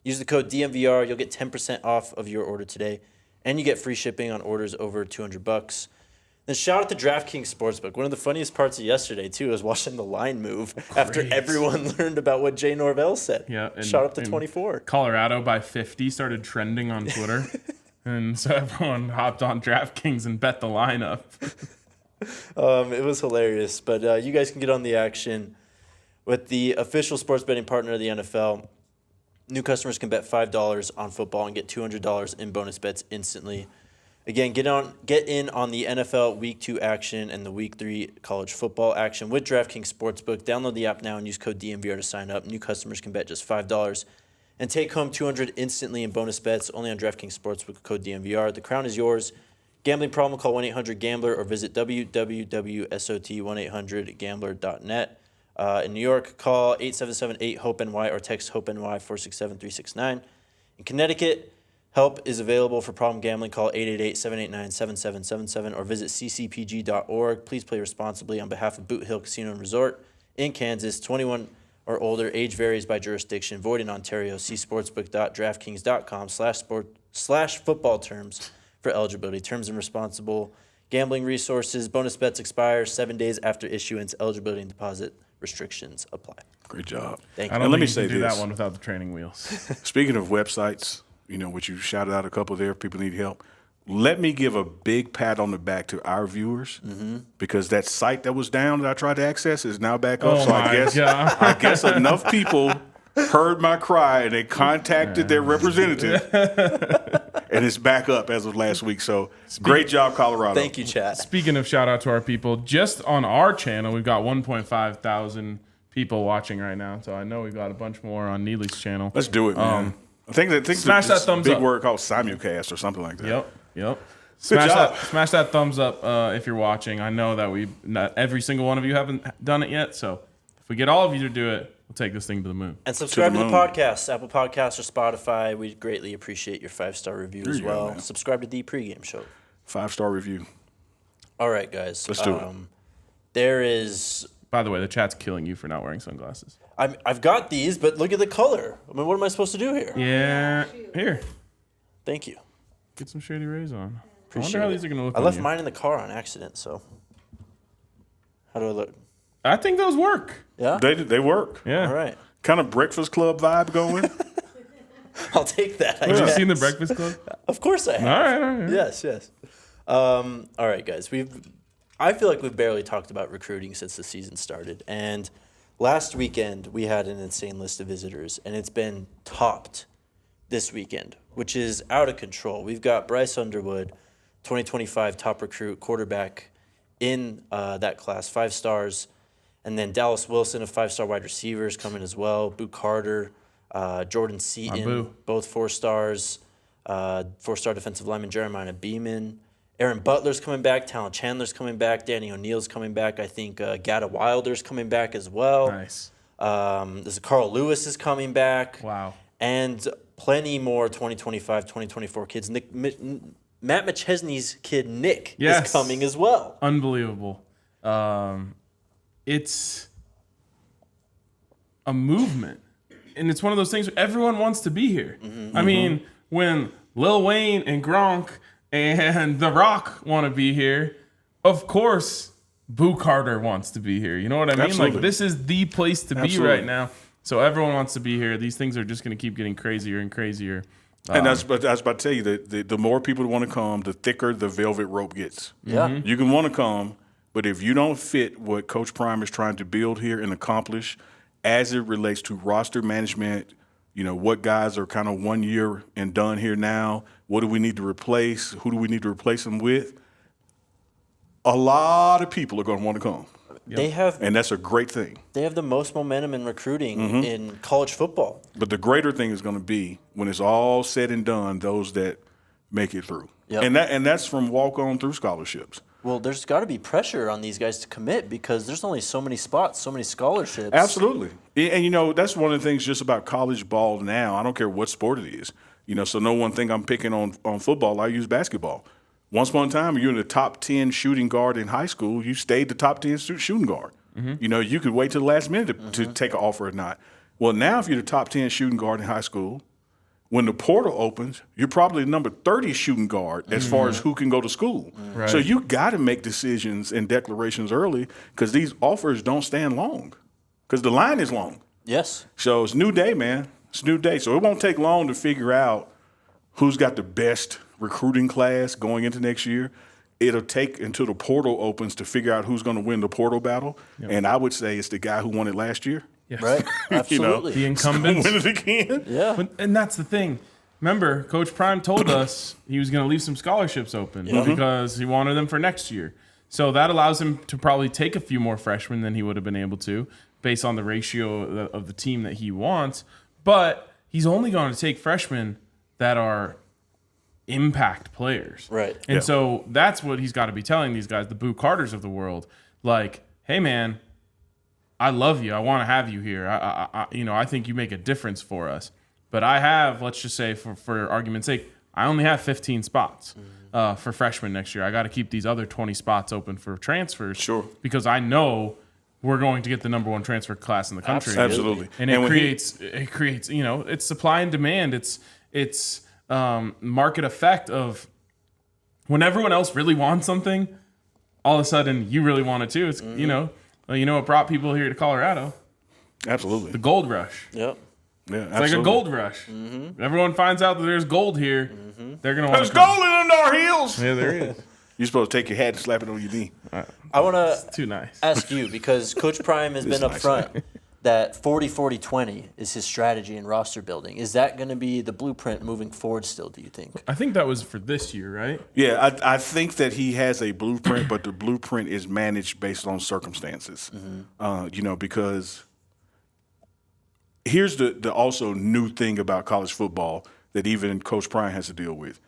Use the code DNVR. You'll get 10% off of your order today. And you get free shipping on orders over $200. Then shout out to DraftKings Sportsbook. One of the funniest parts of yesterday, too, was watching the line move after everyone learned about what Jay Norvell said. Yeah, Shout out to 24. Colorado by 50 started trending on Twitter. And so everyone hopped on DraftKings and bet the line up. It was hilarious. But you guys can get on the action with the official sports betting partner of the NFL. New customers can bet $5 on football and get $200 in bonus bets instantly. Again, get in on the NFL Week 2 action and the Week 3 college football action with DraftKings Sportsbook. Download the app now and use code DNVR to sign up. New customers can bet just $5 and take home $200 instantly in bonus bets only on DraftKings Sportsbook, code DNVR. The crown is yours. Gambling problem, call 1-800-GAMBLER or visit www.sot1800gambler.net. In New York, call 877-8-HOPE-NY or text HOPE-NY 467-369. In Connecticut, help is available for problem gambling. Call 888-789-7777 or visit ccpg.org. Please play responsibly on behalf of Boot Hill Casino and Resort in Kansas. 21 or older. Age varies by jurisdiction. Void in Ontario. See sportsbook.draftkings.com/football terms for eligibility. Terms and responsible gambling resources. Bonus bets expire 7 days after issuance. Eligibility and deposit restrictions apply. Great job. Thank I you. don't let think me you say can do this. that one without the training wheels. Speaking of websites, which you shouted out a couple there, people need help. Let me give a big pat on the back to our viewers because that site that was down that I tried to access is now back up. Oh So my God. I guess enough people heard my cry and they contacted their representative, and it's back up as of last week. So great job, Colorado. Thank you, chat. Speaking of shout out to our people, just on our channel, we've got 1.5 thousand people watching right now. So I know we've got a bunch more on Neely's channel. Let's do it, man. I think smash that thumbs big up. word called simulcast or something like that. Yep. job. Smash that thumbs up if you're watching. I know that not every single one of you haven't done it yet. So if we get all of you to do it, we'll take this thing to the moon. And subscribe to the moon. podcast, Apple Podcasts or Spotify. We greatly appreciate your 5-star review as you go, well. man. Subscribe to the Pregame Show. 5-star review. All right, guys. Let's do it. There is. By the way, the chat's killing you for not wearing sunglasses. I've got these, but look at the color. I mean, what am I supposed to do here? Yeah. Here. Thank you. Get some Shady Rays on. Appreciate I wonder how it. these are going to look I on left you. mine in the car on accident, so. How do I look? I think those work. Yeah? They work. Yeah. All right. Kind of Breakfast Club vibe going. I'll take that. I Have you guess. seen The Breakfast Club? Of course I have. All right. Yes. All right, guys. I feel like we've barely talked about recruiting since the season started. And last weekend, we had an insane list of visitors, and it's been topped this weekend, which is out of control. We've got Bryce Underwood, 2025 top recruit, quarterback in that class, 5 stars. And then Dallas Wilson, a 5-star wide receiver, is coming as well. Boo Carter, Jordan Seaton, both 4 stars. 4-star defensive lineman Jeremiah Beeman. Aaron Butler's coming back. Talon Chandler's coming back. Danny O'Neal's coming back. I think Gata Wilder's coming back as well. Nice. There's Carl Lewis is coming back. Wow. And plenty more 2025, 2024 kids. Matt McChesney's kid, Nick, is coming as well. Unbelievable. It's a movement. And it's one of those things where everyone wants to be here. Mm-hmm. I mean, when Lil Wayne and Gronk and The Rock want to be here, of course, Boo Carter wants to be here. You know what I mean? Absolutely. Like, this is the place to be right now. So everyone wants to be here. These things are just going to keep getting crazier and crazier. And I was about to tell you that the more people that want to come, the thicker the velvet rope gets. Yeah. Mm-hmm. You can want to come, but if you don't fit what Coach Prime is trying to build here and accomplish as it relates to roster management, you know, what guys are kind of 1 year and done here now, what do we need to replace, who do we need to replace them with, a lot of people are going to want to come. And that's a great thing. They have the most momentum in recruiting in college football. But the greater thing is going to be when it's all said and done, those that make it through. Yep. And that's from walk-on through scholarships. Well, there's got to be pressure on these guys to commit because there's only so many spots, so many scholarships. Absolutely. And, you know, that's one of the things just about college ball now. I don't care what sport it is. You know, so no one think I'm picking on football. I use basketball. Once upon a time, you're in the top 10 shooting guard in high school. You stayed the top 10 shooting guard. Mm-hmm. You know, you could wait till the last minute to take an offer or not. Well, now if you're the top 10 shooting guard in high school, when the portal opens, you're probably the number 30 shooting guard as far as who can go to school. Right. So you got to make decisions and declarations early because these offers don't stand long because the line is long. Yes. So it's new day, man. It's new day. So it won't take long to figure out who's got the best recruiting class going into next year. It'll take until the portal opens to figure out who's going to win the portal battle. Yep. And I would say it's the guy who won it last year. Yes. Right? Absolutely. The incumbents. Win it again. Yeah. And that's the thing. Remember, Coach Prime told us he was going to leave some scholarships open because he wanted them for next year. So that allows him to probably take a few more freshmen than he would have been able to based on the ratio of the team that he wants. But he's only going to take freshmen that are impact players. Right. And so that's what he's got to be telling these guys, the Boo Carters of the world. Like, hey, man, I love you. I want to have you here. I think you make a difference for us. But I have, let's just say, for argument's sake, I only have 15 spots for freshmen next year. I got to keep these other 20 spots open for transfers. Sure. Because I know we're going to get the number 1 transfer class in the country. Absolutely. And it creates, you know, it's supply and demand. It's market effect of when everyone else really wants something, all of a sudden you really want it too. It's you know what brought people here to Colorado? Absolutely. The gold rush. Yep. Yeah, it's like a gold rush. Mm-hmm. Everyone finds out that there's gold here. Mm-hmm. They're gonna want. There's gold under our heels. Yeah, there is. You're supposed to take your hat and slap it on your knee. I want to too nice. ask you because Coach Prime has been upfront that 40-40-20 is his strategy in roster building. Is that going to be the blueprint moving forward still, do you think? I think that was for this year, right? Yeah, I think that he has a blueprint, but the blueprint is managed based on circumstances. Because here's the also new thing about college football that even Coach Prime has to deal with.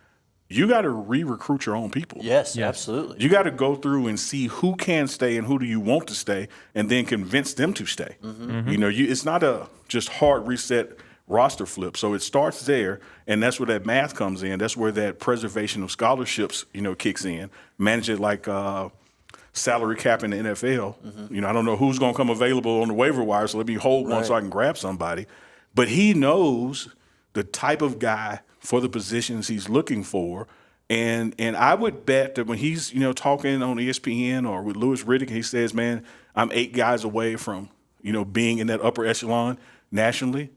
You got to re-recruit your own people. Yes, absolutely. You got to go through and see who can stay and who do you want to stay, and then convince them to stay. Mm-hmm. You know, it's not a just hard reset roster flip. So it starts there, and that's where that math comes in. That's where that preservation of scholarships, kicks in. Manage it like salary cap in the NFL. Mm-hmm. I don't know who's going to come available on the waiver wire, so let me hold one so I can grab somebody. But he knows the type of guy for the positions he's looking for. And I would bet that when he's, talking on ESPN or with Louis Riddick, he says, man, I'm 8 guys away from, being in that upper echelon nationally.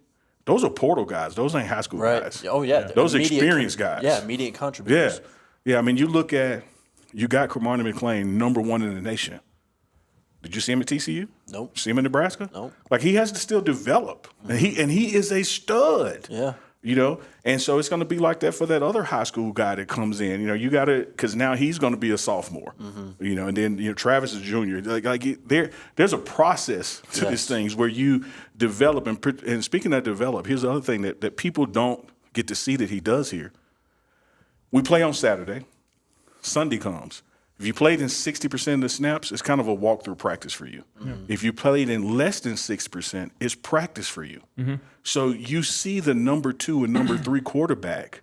Those are portal guys. Those ain't high school guys. Oh, yeah. Those experienced guys. Yeah, immediate contributors. Yeah. I mean, you look at you got Cormani McClain #1 in the nation. Did you see him at TCU? Nope. See him in Nebraska? Nope. Like, he has to still develop, and he is a stud. Yeah. And so it's going to be like that for that other high school guy that comes in. You got to, because now he's going to be a sophomore. And then Travis is a junior. There's a process to these things where you develop, and speaking of develop, here's the other thing that people don't get to see that he does here. We play on Saturday. Sunday comes. If you played in 60% of the snaps, it's kind of a walkthrough practice for you. If you played in less than 6%, it's practice for you. So you see the #2 and #3 quarterback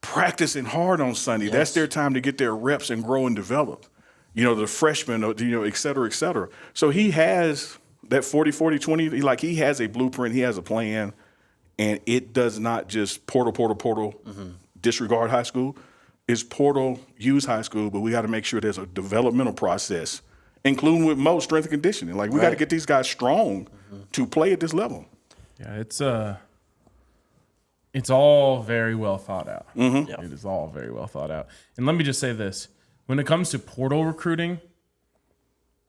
practicing hard on Sunday. That's their time to get their reps and grow and develop. The freshmen, et cetera, et cetera. So he has that 40-40-20. Like, he has a blueprint. He has a plan. And it does not just portal, disregard high school. It's portal, use high school, but we got to make sure there's a developmental process, including with most strength and conditioning. Like, we got to get these guys strong to play at this level. Yeah, it's all very well thought out. Yep. It is all very well thought out. And let me just say this. When it comes to portal recruiting,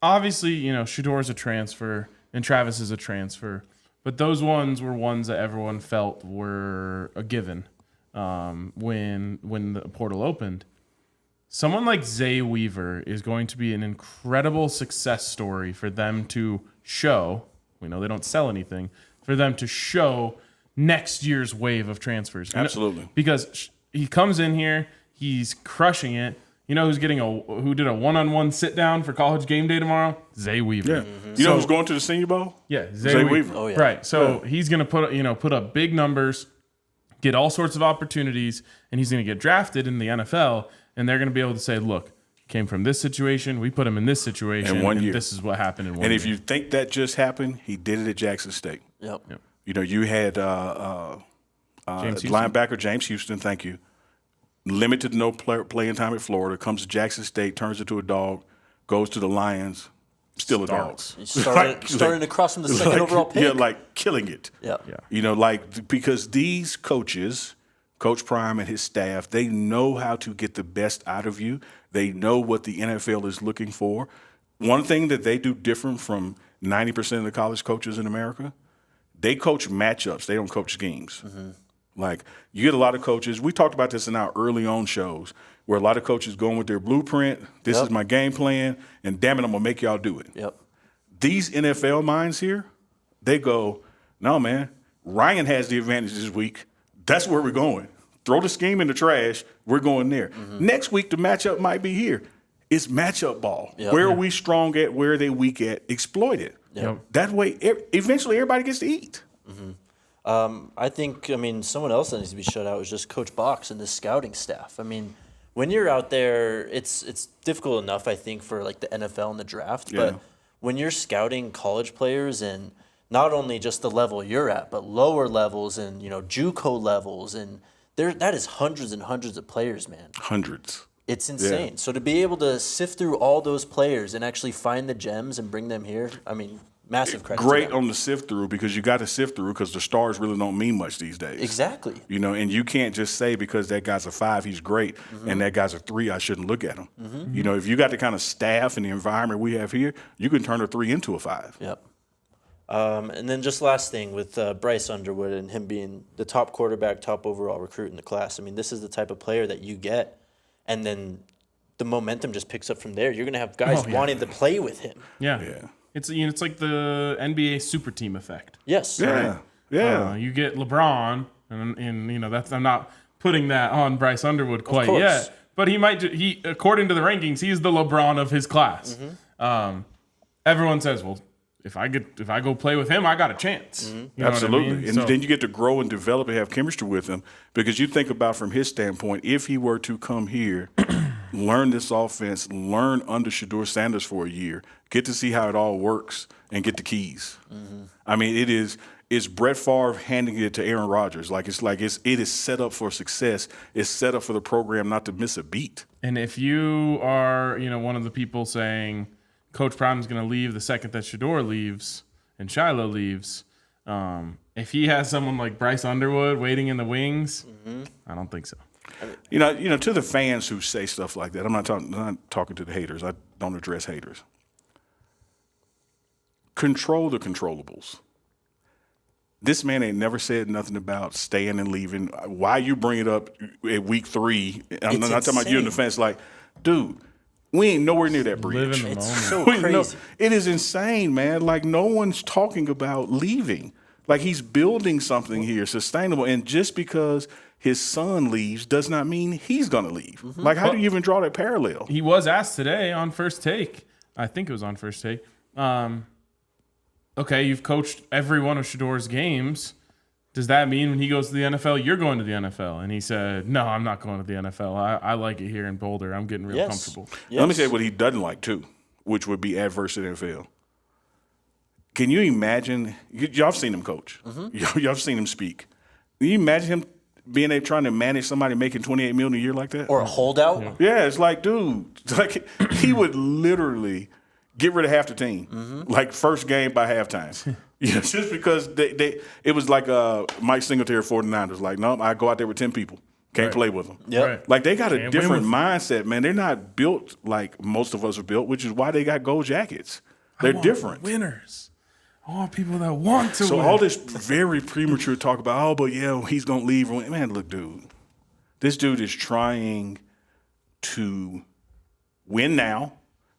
obviously, Shedeur is a transfer and Travis is a transfer, but those ones were ones that everyone felt were a given. When the portal opened, someone like Zay Weaver is going to be an incredible success story for them to show. We know they don't sell anything, for them to show next year's wave of transfers. Absolutely. Because he comes in here, he's crushing it. Who did a one-on-one sit down for College Game Day tomorrow? Zay Weaver. Yeah. Who's going to the Senior Bowl? Yeah, Zay Weaver. Oh, yeah. Right. So he's going to put up big numbers, get all sorts of opportunities, and he's going to get drafted in the NFL, and they're going to be able to say, look, he came from this situation, we put him in this situation, in 1 year. This is what happened in 1 year. And if you think that just happened, he did it at Jackson State. Yep. You had James Houston. linebacker James Houston, thank you, limited no playing time at Florida, comes to Jackson State, turns into a dog, goes to the Lions, still a dog. He started across from the second overall pick. Yeah, like killing it. Yeah. Because these coaches, Coach Prime and his staff, they know how to get the best out of you. They know what the NFL is looking for. One thing that they do different from 90% of the college coaches in America, they coach matchups. They don't coach schemes. Like, you get a lot of coaches. We talked about this in our early on shows where a lot of coaches going with their blueprint. This is my game plan, and damn it, I'm going to make y'all do it. Yep. These NFL minds here, they go, no, man, Ryan has the advantage this week. That's where we're going. Throw the scheme in the trash. We're going there. Next week, the matchup might be here. It's matchup ball. Yep. Where are we strong at? Where are they weak at? Exploit it. Yep. That way, eventually everybody gets to eat. I think, someone else that needs to be shut out is just Coach Box and the scouting staff. When you're out there, it's difficult enough, I think, for like the NFL and the draft. Yeah. But when you're scouting college players and not only just the level you're at, but lower levels and, JUCO levels, and that is hundreds and hundreds of players, man. Hundreds. It's insane. Yeah. So to be able to sift through all those players and actually find the gems and bring them here, massive credit. Great to them. on the sift through, because you got to sift through because the stars really don't mean much these days. Exactly. And you can't just say because that guy's a 5, he's great, and that guy's a 3, I shouldn't look at him. If you got the kind of staff and the environment we have here, you can turn a 3 into a 5. Yep. And then just last thing with Bryce Underwood and him being the top quarterback, top overall recruit in the class. This is the type of player that you get, and then the momentum just picks up from there. You're going to have guys wanting to play with him. Yeah. It's it's like the NBA super team effect. Yes. Yeah. Yeah. You get LeBron, and that's, I'm not putting that on Bryce Underwood quite yet, but he according to the rankings, he's the LeBron of his class. Everyone says, well, if I go play with him, I got a chance. You know Absolutely. what I mean? And then you get to grow and develop and have chemistry with him, because you think about from his standpoint, if he were to come here, learn this offense, learn under Shedeur Sanders for a year, get to see how it all works, and get the keys. It's Brett Favre handing it to Aaron Rodgers. It is set up for success. It's set up for the program not to miss a beat. And if you are, one of the people saying Coach Prime's going to leave the second that Shedeur leaves and Shiloh leaves, if he has someone like Bryce Underwood waiting in the wings, I don't think so. To the fans who say stuff like that, I'm not talking to the haters. I don't address haters. Control the controllables. This man ain't never said nothing about staying and leaving. Why you bring it up at week 3? I'm not talking about you in the fence. Like, dude, we ain't nowhere near that bridge. Live in the It's moment. so crazy. It is insane, man. Like, no one's talking about leaving. Like, he's building something here, sustainable. And just because his son leaves does not mean he's going to leave. Like, how do you even draw that parallel? He was asked today on First Take. I think it was on First Take. Okay, you've coached every one of Shedeur's games. Does that mean when he goes to the NFL, you're going to the NFL? And he said, no, I'm not going to the NFL. I like it here in Boulder. I'm getting real comfortable. Yes. Let me say what he doesn't like, too, which would be adverse to the NFL. Can you imagine? Y'all have seen him coach. Y'all have seen him speak. Can you imagine him being there trying to manage somebody making $28 million a year like that? Or a holdout. Yeah, it's like, dude, like he would literally get rid of half the team, like first game by halftime. Just because it was like Mike Singletary 49ers. Like, no, I go out there with 10 people, can't play with them. Yep. Right. Like they got a Can't different win with mindset, man. They're not built like most of us are built, which is why they got gold jackets. They're different. Winners. I want people that want to So win. all this very premature talk about, oh, but yeah, he's gonna leave. Man, look, dude, this dude is trying to win now,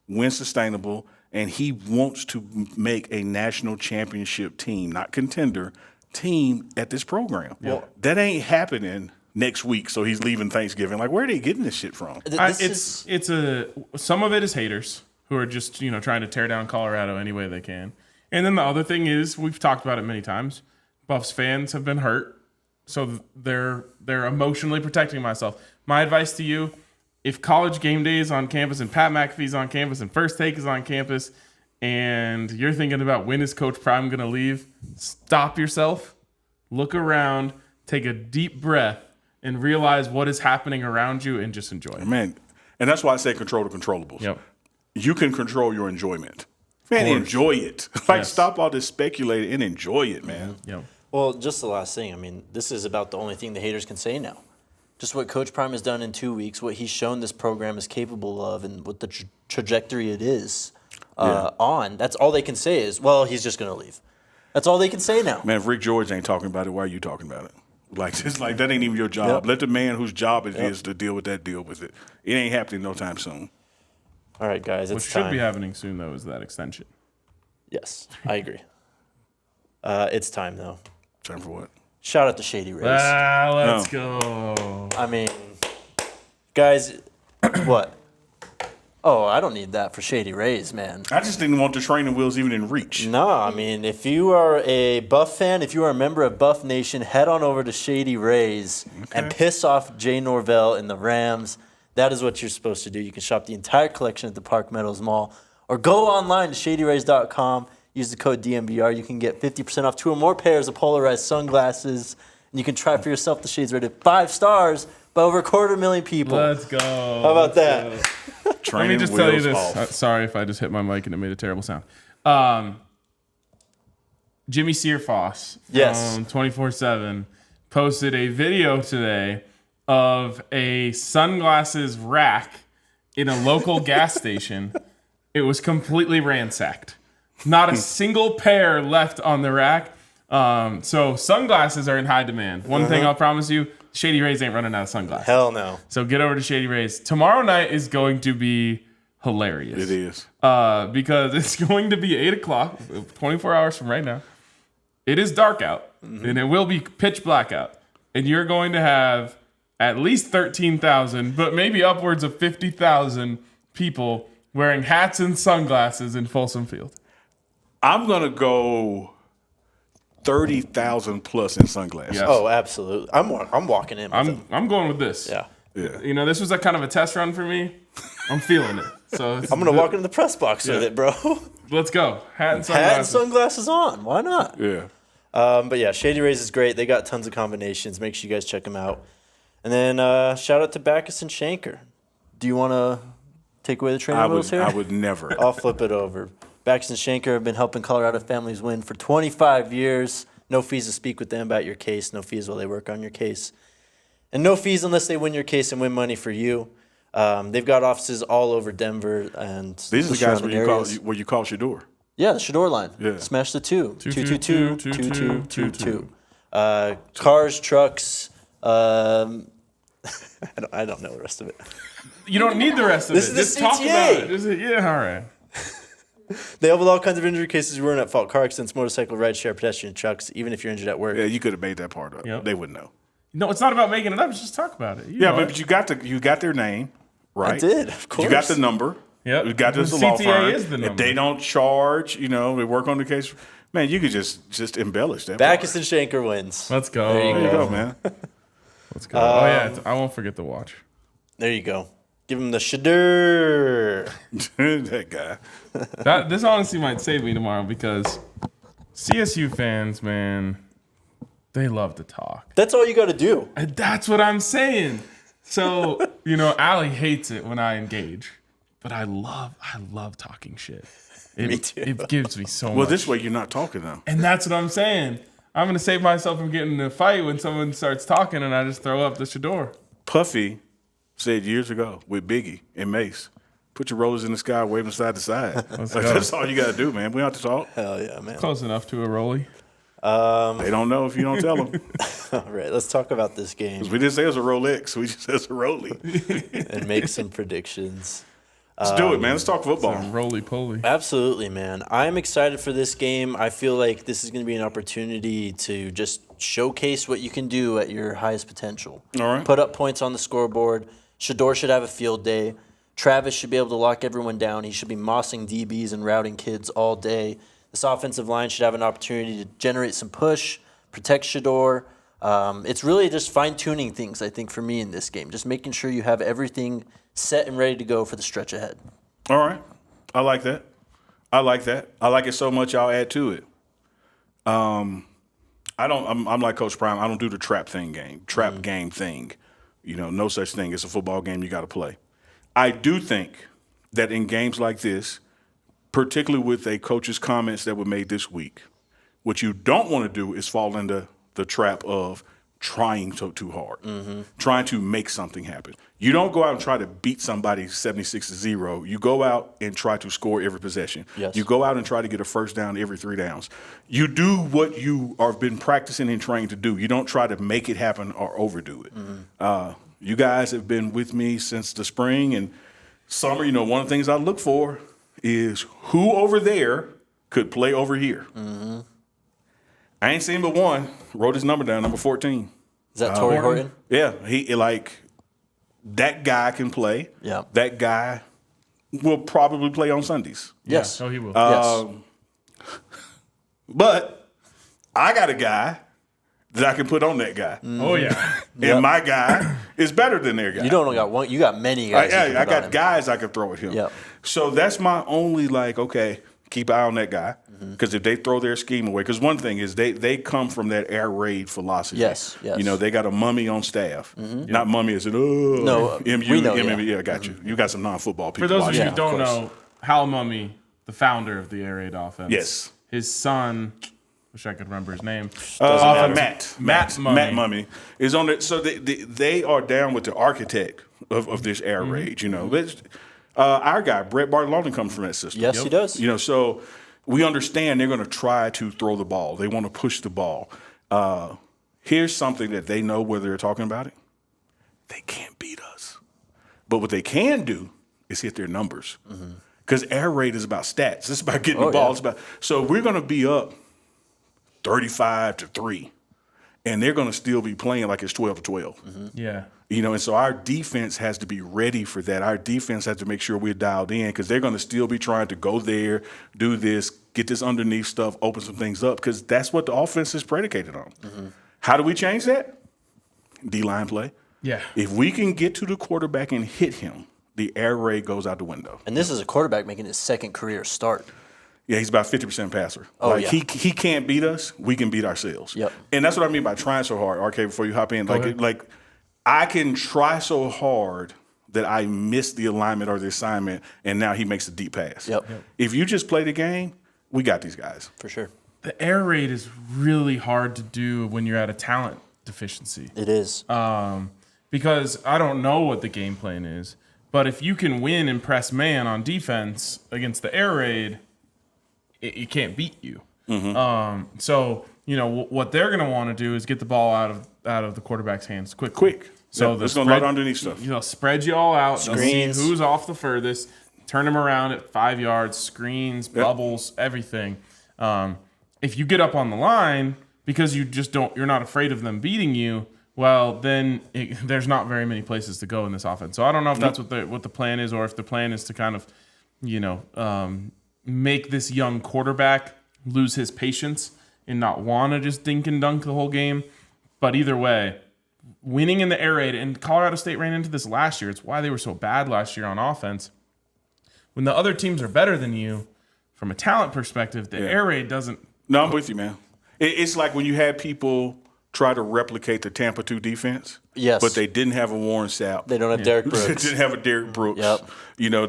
win sustainable, and he wants to make a national championship team, not contender, team at this program. Well, that ain't happening next week, so he's leaving Thanksgiving. Like, where are they getting this shit from? Some of it is haters who are just trying to tear down Colorado any way they can, and then the other thing is we've talked about it many times. Buffs fans have been hurt, so they're emotionally protecting myself. My advice to you: if College Game Day is on campus and Pat McAfee's on campus and First Take is on campus, and you're thinking about when is Coach Prime going to leave, stop yourself, look around, take a deep breath, and realize what is happening around you and just enjoy it. Man, and that's why I say control the controllables. Yep. You can control your enjoyment. Man, enjoy it. Like, stop all this speculating and enjoy it, man. Yep. Well, just the last thing. I mean, this is about the only thing the haters can say now. Just what Coach Prime has done in 2 weeks, what he's shown this program is capable of, and what the trajectory it is on. That's all they can say is, well, he's just going to leave. That's all they can say now. Man, if Rick George ain't talking about it, why are you talking about it? Like, it's like that ain't even your job. Let the man whose job it is to deal with that deal with it. It ain't happening no time soon. All right, guys, What it's should time. be happening soon, though, is that extension. Yes, I agree. It's time, though. Time for what? Shout out to Shady Rays. Let's go. I mean, guys, what? Oh, I don't need that for Shady Rays, man. I just didn't want the training wheels even in reach. No, I mean, if you are a Buff fan, if you are a member of Buff Nation, head on over to Shady Rays and piss off Jay Norvell and the Rams. That is what you're supposed to do. You can shop the entire collection at the Park Meadows Mall or go online to shadyrays.com. Use the code DNVR. You can get 50% off 2 or more pairs of polarized sunglasses. And you can try for yourself the shades rated 5 stars by over 250,000 people. Let's go. How about that? Let Training me just tell you wheels this. off. Sorry if I just hit my mic and it made a terrible sound. Jimmy Searfoss Yes. from 24/7 posted a video today of a sunglasses rack in a local gas station. It was completely ransacked. Not a single pair left on the rack. So sunglasses are in high demand. One thing I'll promise you, Shady Rays ain't running out of sunglasses. Hell no. So get over to Shady Rays. Tomorrow night is going to be hilarious. It is. Because it's going to be 8 o'clock, 24 hours from right now. It is dark out, and it will be pitch black out. And you're going to have at least 13,000, but maybe upwards of 50,000 people wearing hats and sunglasses in Folsom Field. I'm going to go 30,000 plus in sunglasses. Yes. Oh, absolutely. I'm walking in with them. I'm going with this. Yeah. Yeah. This was a kind of a test run for me. I'm feeling it. So I'm going to walk into the press box with it, bro. Let's go. Hat and Hat and sunglasses. sunglasses on. Why not? Yeah. But yeah, Shady Rays is great. They got tons of combinations. Make sure you guys check them out. And then shout out to Backus and Shanker. Do you want to take away the trainer wheels here? I would never. I'll flip it over. Backus and Shanker have been helping Colorado families win for 25 years. No fees to speak with them about your case. No fees while they work on your case. And no fees unless they win your case and win money for you. They've got offices all over Denver and These are the guys where you call Shedeur. Yeah, the Shedeur line. Yeah. Smash the 222. Cars, trucks. I don't know the rest of it. You don't need the rest of This it. is the Just talk CTA. about it. Yeah, all right. They have all kinds of injury cases. You weren't at fault. Car accidents, motorcycle, rideshare, pedestrian, trucks. Even if you're injured at work. Yeah, you could have made that part up. Yep. They wouldn't know. No, it's not about making it up. Just talk about it. But you got their name, right? I did, of course. You got the number. Yep. You got this The law CTA firm. is the number. If they don't charge, they work on the case. Man, you could just embellish that. Backus and Shanker wins. Let's go. There you go, man. Let's go. Oh, yeah. I won't forget to watch. There you go. Give him the Shedeur. That guy. This honestly might save me tomorrow because CSU fans, man, they love to talk. That's all you got to do. And that's what I'm saying. So, Allie hates it when I engage, but I love talking shit. Me too. It gives me so much. Well, this way you're not talking now. And that's what I'm saying. I'm going to save myself from getting in a fight when someone starts talking and I just throw up the Shedeur. Puffy said years ago with Biggie and Mace, put your rollers in the sky, waving side to side. That's all you got to do, man. We don't have to talk. Hell yeah, man. Close enough to a rollie. They don't know if you don't tell them. All right, let's talk about this game We didn't say it was a Rolex. We just said it's a Rollie. and make some predictions. Let's do it, man. Let's talk football. Roly-poly. Absolutely, man. I'm excited for this game. I feel like this is going to be an opportunity to just showcase what you can do at your highest potential. All right. Put up points on the scoreboard. Shedeur should have a field day. Travis should be able to lock everyone down. He should be mossing DBs and routing kids all day. This offensive line should have an opportunity to generate some push, protect Shedeur. It's really just fine-tuning things, I think, for me in this game. Just making sure you have everything set and ready to go for the stretch ahead. All right. I like that. I like it so much I'll add to it. I'm like Coach Prime. I don't do the trap game thing. No such thing. It's a football game you got to play. I do think that in games like this, particularly with a coach's comments that were made this week, what you don't want to do is fall into the trap of trying too hard, trying to make something happen. You don't go out and try to beat somebody 76-0. You go out and try to score every possession. Yes. You go out and try to get a first down every 3 downs. You do what you have been practicing and trying to do. You don't try to make it happen or overdo it. You guys have been with me since the spring and summer. One of the things I look for is who over there could play over here. I ain't seen but one. Wrote his number down, number 14. Is that Torrey Horton? Yeah, that guy can play. Yeah. That guy will probably play on Sundays. Yes. Oh, he will. Yes. But I got a guy that I can put on that guy. Oh, yeah. And my guy is better than their guy. You don't only got one. You got many guys. I got guys I can throw at him. Yep. So that's my only okay, keep an eye on that guy. Because if they throw their scheme away, because one thing is they come from that air raid philosophy. Yes. They got a mummy on staff. Not mummy as in, No, we know, yeah, I got you. You got some non-football people. For those of you watching. who don't know, Hal Mummy, the founder of the air raid offense. Yes. His son, wish I could remember his name. Matt Mummy is on it. So they are down with the architect of this air raid. Our guy Brett Bartolone comes from that system. Yes, he does. So we understand they're going to try to throw the ball. They want to push the ball. Here's something that they know whether they're talking about it. They can't beat us. But what they can do is hit their numbers. Because air raid is about stats. It's about getting the ball. Yeah. So we're going to be up 35-3. And they're going to still be playing like it's 12-12. Yeah. And so our defense has to be ready for that. Our defense has to make sure we're dialed in because they're going to still be trying to go there, do this, get this underneath stuff, open some things up because that's what the offense is predicated on. How do we change that? D-line play. Yeah. If we can get to the quarterback and hit him, the air raid goes out the window. And this is a quarterback making his second career start. Yeah, he's about 50% passer. Oh, yeah. He can't beat us. We can beat ourselves. Yep. And that's what I mean by trying so hard. RK, before you hop in, I can try so hard that I miss the alignment or the assignment, and now he makes a deep pass. Yep. If you just play the game, we got these guys. For sure. The air raid is really hard to do when you're at a talent deficiency. It is. because I don't know what the game plan is. But if you can win and press man on defense against the air raid, it can't beat you. So what they're going to want to do is get the ball out of the quarterback's hands quickly. So it's going to load underneath stuff. Spread you all out. Screens. See who's off the furthest. Turn them around at 5 yards. Screens, bubbles, everything. If you get up on the line because you're not afraid of them beating you. Well, then there's not very many places to go in this offense. So I don't know if that's what the plan is, or if the plan is to kind of, make this young quarterback lose his patience and not want to just dink and dunk the whole game. But either way, winning in the air raid, and Colorado State ran into this last year. It's why they were so bad last year on offense. When the other teams are better than you, from a talent perspective, the air raid doesn't. No, I'm with you, man. It's like when you had people try to replicate the Tampa 2 defense. Yes. But they didn't have a Warren Sapp. They don't have Derek Brooks. They didn't have a Derek Brooks. Yep.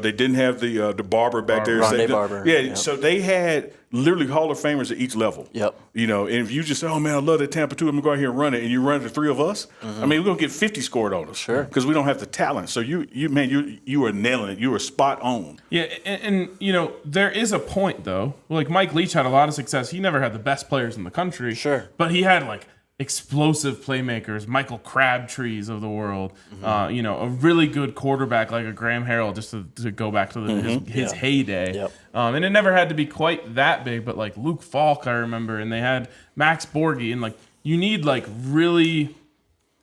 They didn't have the Barber back there. Rondé Barber. Yeah, Yep. So they had literally Hall of Famers at each level. Yep. And if you just say, oh, man, I love that Tampa 2, I'm going to go out here and run it, and you run the three of us, I mean, we're going to get 50 scored on us. Sure. Because we don't have the talent. So, you were nailing it. You were spot on. Yeah, and there is a point, though. Like, Mike Leach had a lot of success. He never had the best players in the country. Sure. But he had, explosive playmakers, Michael Crabtrees of the world, a really good quarterback like a Graham Harrell, just to go back to his heyday. Yep. And it never had to be quite that big, but Luke Falk, I remember, and they had Max Borghi, and you need really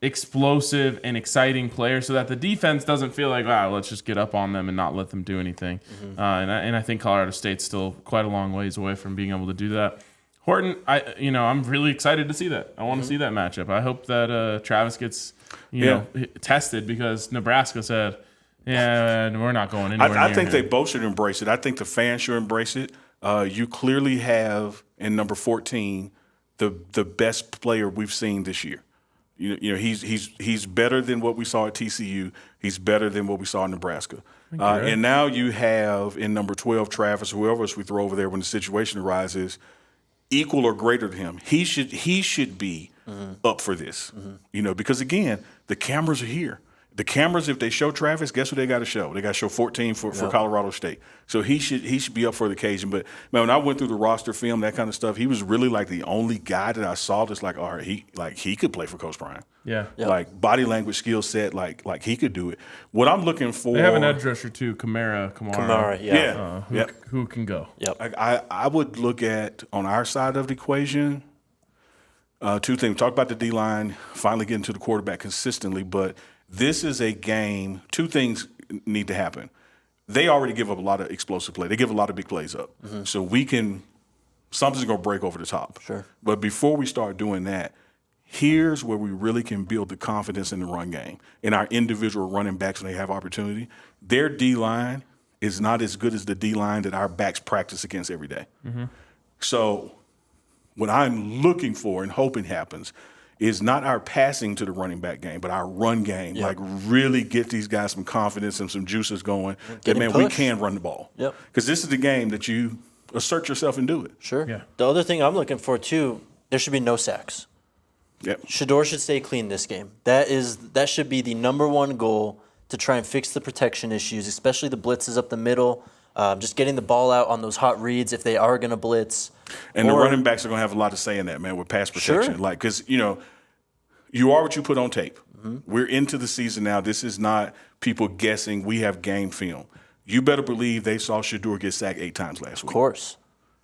explosive and exciting players so that the defense doesn't feel like, let's just get up on them and not let them do anything. And I think Colorado State's still quite a long ways away from being able to do that. Horton, I'm really excited to see that. I want to see that matchup. I hope that Travis gets, tested, because Nebraska said, we're not going anywhere near I think him. they both should embrace it. I think the fans should embrace it. You clearly have, in number 14, the best player we've seen this year. He's better than what we saw at TCU. He's better than what we saw in Nebraska. And now you have, in number 12, Travis, whoever else we throw over there when the situation arises, equal or greater than him. He should be up for this. Because again, the cameras are here. The cameras, if they show Travis, guess what they got to show? They got to show 14 for Colorado State. So he should be up for the occasion. But man, when I went through the roster film, that kind of stuff, he was really the only guy that I saw that's all right, he could play for Coach Brian. Yeah. Yep. Body language, skill set, he could do it. What I'm looking for, They have an edge rusher too, Kamara, who can go. Yep. I would look at, on our side of the equation, two things. Talk about the D-line, finally getting to the quarterback consistently, but this is a game. Two things need to happen. They already give up a lot of explosive play. They give a lot of big plays up. So something's going to break over the top. Sure. But before we start doing that, here's where we really can build the confidence in the run game. In our individual running backs when they have opportunity, their D-line is not as good as the D-line that our backs practice against every day. So what I'm looking for and hoping happens is not our passing to the running back game, but our run game. Yep. Really get these guys some confidence and some juices going. Get That, him we pushed. can run the ball. Yep. Because this is the game that you assert yourself and do it. Sure. Yeah. The other thing I'm looking for, too, there should be no sacks. Yep. Shedeur should stay clean this game. That should be the number one goal, to try and fix the protection issues, especially the blitzes up the middle. Just getting the ball out on those hot reads if they are going to blitz. And the running backs are going to have a lot to say in that, man, with pass protection. Sure. Because, you are what you put on tape. We're into the season now. This is not people guessing. We have game film. You better believe they saw Shedeur get sacked 8 times last week. Of course.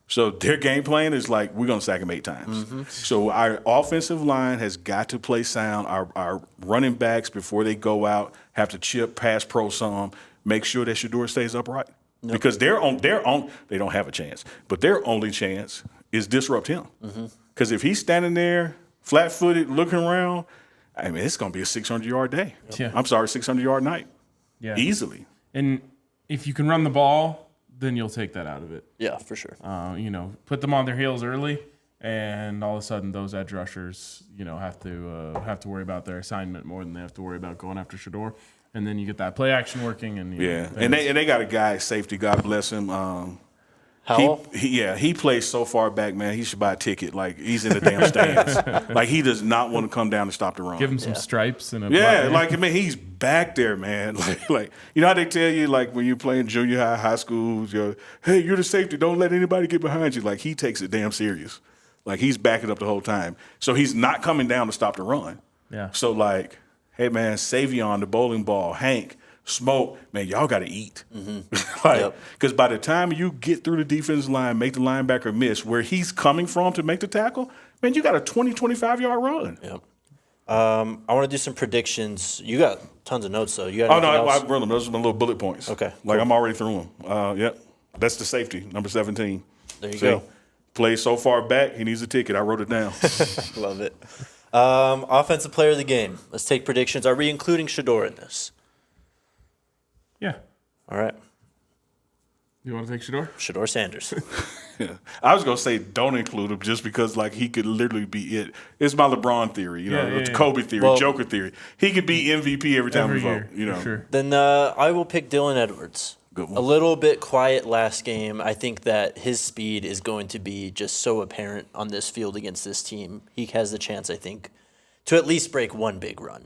So their game plan is we're going to sack him 8 times. So our offensive line has got to play sound. Our running backs, before they go out, have to chip, pass pro some, make sure that Shedeur stays upright. Yep. Because they don't have a chance. But their only chance is disrupt him. Because if he's standing there flat-footed, looking around, it's going to be a 600-yard day. Yeah. I'm sorry, 600-yard night. Yeah. Easily. And if you can run the ball, then you'll take that out of it. Yeah, for sure. Put them on their heels early, and all of a sudden those edge rushers, have to worry about their assignment more than they have to worry about going after Shedeur. And then you get that play action working, and and they got a guy at safety. God bless him. Howell? He plays so far back, man. He should buy a ticket. Like, he's in the damn stands. Like, he does not want to come down and stop the run. Give him some stripes and a like, I mean, he's back there, man. Like, you know how they tell you, like, when you're playing junior high, high schools, hey, you're the safety. Don't let anybody get behind you. Like, he takes it damn serious. Like, he's backing up the whole time. So he's not coming down to stop the run. Yeah. So, like, hey, man, Savion, the bowling ball, Hank, Smoke, man, y'all got to eat. Because by the time you get through the defensive line, make the linebacker miss, where he's coming from to make the tackle, man, you got a 20, 25-yard run. Yep. I want to do some predictions. You got tons of notes, though. You got I wrote them. Those are my little bullet points. Okay. Like, I'm already through them. Yep. That's the safety, number 17. There you go. Plays so far back, he needs a ticket. I wrote it down. Love it. Offensive player of the game. Let's take predictions. Are we including Shedeur in this? Yeah. All right. You want to take Shedeur? Shedeur Sanders. Yeah. I was going to say don't include him just because, like, he could literally be it. It's my LeBron theory, Kobe theory, Joker theory. He could be MVP every time we vote, For sure. Then I will pick Dylan Edwards. Good one. A little bit quiet last game. I think that his speed is going to be just so apparent on this field against this team. He has the chance, I think, to at least break one big run.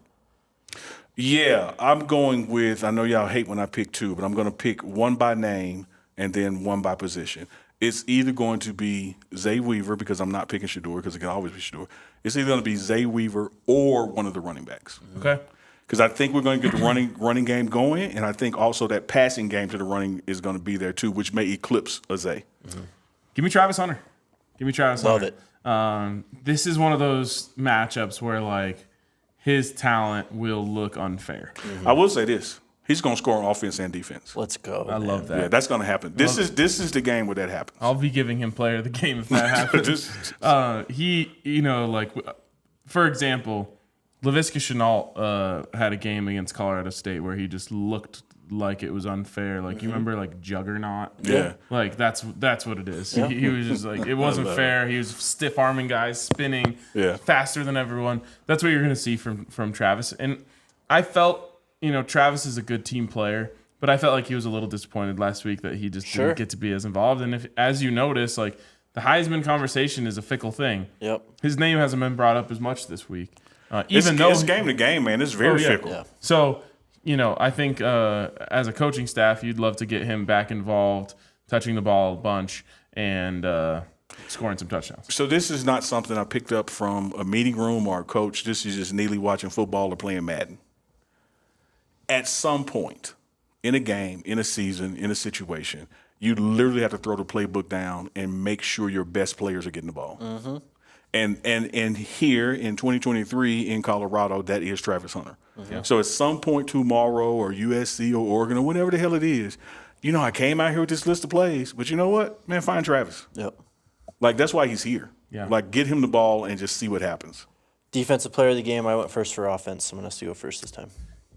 Yeah, I'm going with, I know y'all hate when I pick two, but I'm going to pick one by name and then one by position. It's either going to be Zay Weaver, because I'm not picking Shedeur, because it can always be Shedeur. It's either going to be Zay Weaver or one of the running backs. Okay. Because I think we're going to get the running game going, and I think also that passing game to the running is going to be there too, which may eclipse a Zay. Mm-hmm. Give me Travis Hunter. Love it. This is one of those matchups where, like, his talent will look unfair. Mm-hmm. I will say this. He's going to score on offense and defense. Let's go. I love that. Yeah, that's going to happen. This is the game where that happens. I'll be giving him player of the game if that happens. For example, Laviska Shenault had a game against Colorado State where he just looked like it was unfair. Like, you remember, like, Juggernaut? Yeah. Like, that's what it is. Yeah. He was just like, it wasn't fair. He was stiff-arming guys, spinning faster than everyone. That's what you're going to see from Travis. And I felt, Travis is a good team player, but I felt like he was a little disappointed last week that he just didn't get to be as involved. And if, as you notice, like, the Heisman conversation is a fickle thing. Yep. His name hasn't been brought up as much this week. It's game to game, man. It's very fickle. Yeah. So, I think as a coaching staff, you'd love to get him back involved, touching the ball a bunch, and scoring some touchdowns. So this is not something I picked up from a meeting room or a coach. This is just Neely watching football or playing Madden. At some point in a game, in a season, in a situation, you literally have to throw the playbook down and make sure your best players are getting the ball. Mm-hmm. And here in 2023 in Colorado, that is Travis Hunter. Mm-hmm. So at some point tomorrow or USC or Oregon or whatever the hell it is, I came out here with this list of plays, but you know what? Man, find Travis. Yep. Like, that's why he's here. Yeah. Like, get him the ball and just see what happens. Defensive player of the game, I went first for offense. Someone has to go first this time.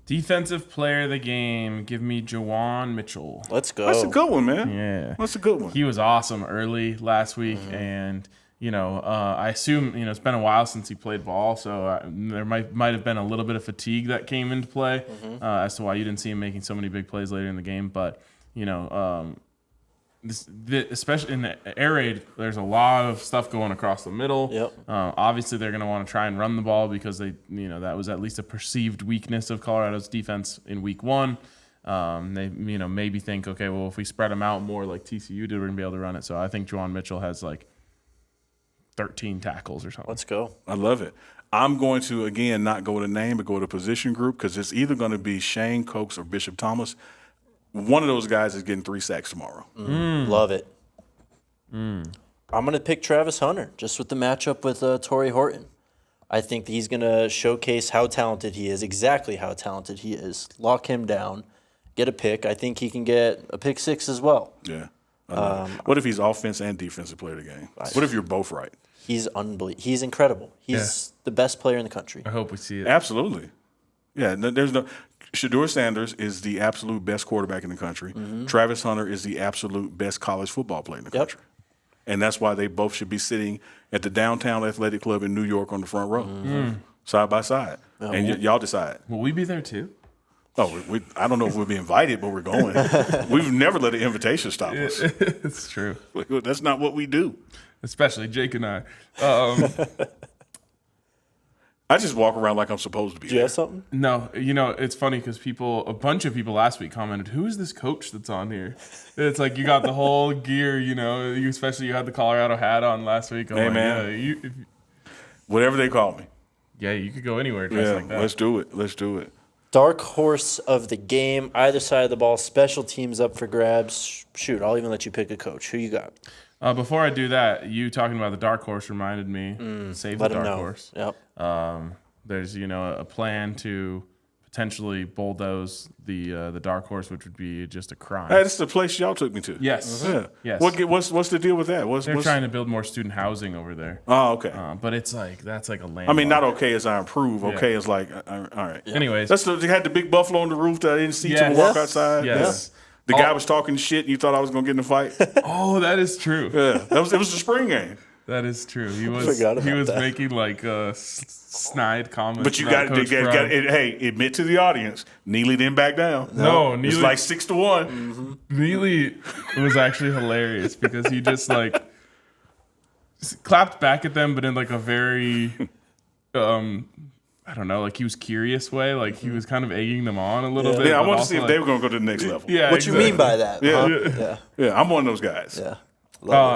Defensive player of the game, give me Jawan Mitchell. Let's go. That's a good one, man. Yeah. That's a good one. He was awesome early last week, and I assume it's been a while since he played ball, so there might have been a little bit of fatigue that came into play as to why you didn't see him making so many big plays later in the game. But especially in the air raid, there's a lot of stuff going across the middle. Yep. Obviously, they're going to want to try and run the ball because that was at least a perceived weakness of Colorado's defense in week one. They maybe think, okay, well, if we spread them out more like TCU did, we're going to be able to run it. So I think Jawan Mitchell has like 13 tackles or something. Let's go. I love it. I'm going to, again, not go with a name, but go with a position group because it's either going to be Shane Cokes or Bishop Thomas. One of those guys is getting 3 sacks tomorrow. Love it. I'm going to pick Travis Hunter just with the matchup with Torrey Horton. I think that he's going to showcase how talented he is, exactly how talented he is. Lock him down, get a pick. I think he can get a pick 6 as well. Yeah. What if he's offense and defensive player of the game? What if you're both right? He's unbelievable. He's incredible. He's the best player in the country. I hope we see it. Absolutely. Yeah, there's no – Shedeur Sanders is the absolute best quarterback in the country. Mm-hmm. Travis Hunter is the absolute best college football player in the country. And that's why they both should be sitting at the Downtown Athletic Club in New York on the front row, side by side. And y'all decide. Will we be there too? Oh, I don't know if we'll be invited, but we're going. We've never let an invitation stop us. It's true. That's not what we do. Especially Jake and I. I just walk around like I'm supposed to be. Do you have something? No, it's funny because a bunch of people last week commented, "Who is this coach that's on here?" It's like you got the whole gear, you especially you had the Colorado hat on last week. Hey, man. Whatever they call me. Yeah, you could go anywhere dressed like that. Let's do it. Dark horse of the game, either side of the ball, special teams up for grabs. Shoot, I'll even let you pick a coach. Who you got? Before I do that, you talking about the dark horse reminded me. Save the dark horse. Yep. There's a plan to potentially bulldoze the dark horse, which would be just a crime. Hey, this is the place y'all took me to. Yes. Yeah. Yes. What's the deal with that? They're trying to build more student housing over there. Oh, okay. But it's that's like a land. I mean, not okay as I improve. Okay as like, all right. Yeah. Anyways. They had the big buffalo on the roof that I didn't see till we walk outside. Yes. Yeah. The guy was talking shit and you thought I was going to get in a fight. Oh, that is true. Yeah. It was the spring game. That is true. He was making like snide comments. But you got hey, admit to the audience, Neely didn't back down. No, Neely, it's like 6-1. Mm-hmm. Neely was actually hilarious because he just like clapped back at them, but in like a very I don't know, like he was curious way. Like he was kind of egging them on a little bit. Yeah, I wanted to see if they were going to go to the next level. Yeah, what you mean by that? Yeah, I'm one of those guys. Yeah.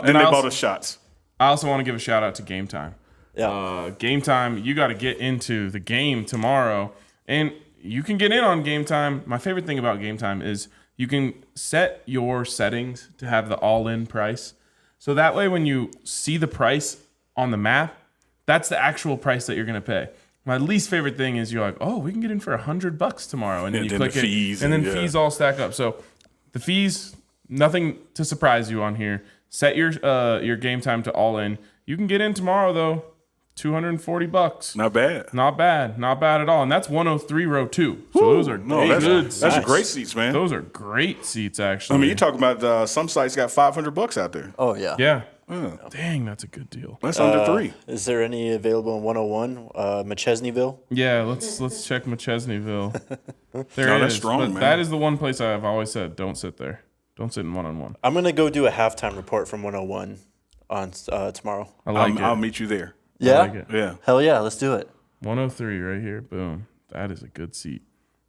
Then they bought us shots. I also want to give a shout out to Game Time. Yeah. Game Time, you got to get into the game tomorrow. And you can get in on Game Time. My favorite thing about Game Time is you can set your settings to have the all-in price. So that way when you see the price on the map, that's the actual price that you're going to pay. My least favorite thing is you're like, oh, we can get in for $100 tomorrow. And then you click it. And then fees all stack up. So the fees, nothing to surprise you on here. Set your game time to all in. You can get in tomorrow though, $240. Not bad. Not bad at all. And that's 103 row 2. So those are good. That's great seats, man. Those are great seats, actually. I mean, you're talking about some sites got $500 out there. Oh yeah. Yeah. Dang, that's a good deal. That's under 3. Is there any available in 101? McChesneyville? Yeah, let's check McChesneyville. That's strong, but man. that is the one place I've always said, don't sit there. Don't sit in one-on-one. I'm going to go do a halftime report from 101 on tomorrow. I'll meet you there. Yeah? I like it. Yeah. Hell yeah, let's do it. 103 right here. Boom. That is a good seat.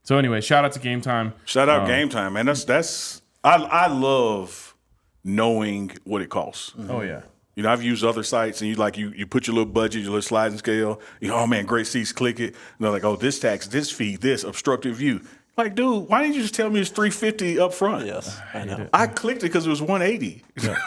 So anyway, shout out to Game Time. Shout out Game Time, man. I love knowing what it costs. Oh yeah. I've used other sites, and you put your little budget, your little sliding scale. Oh man, great seats. Click it. And they're like, oh, this tax, this fee, this obstructive view. Like, dude, why didn't you just tell me it's $350 up front? Yes, I know. I clicked it because it was $180. Yeah.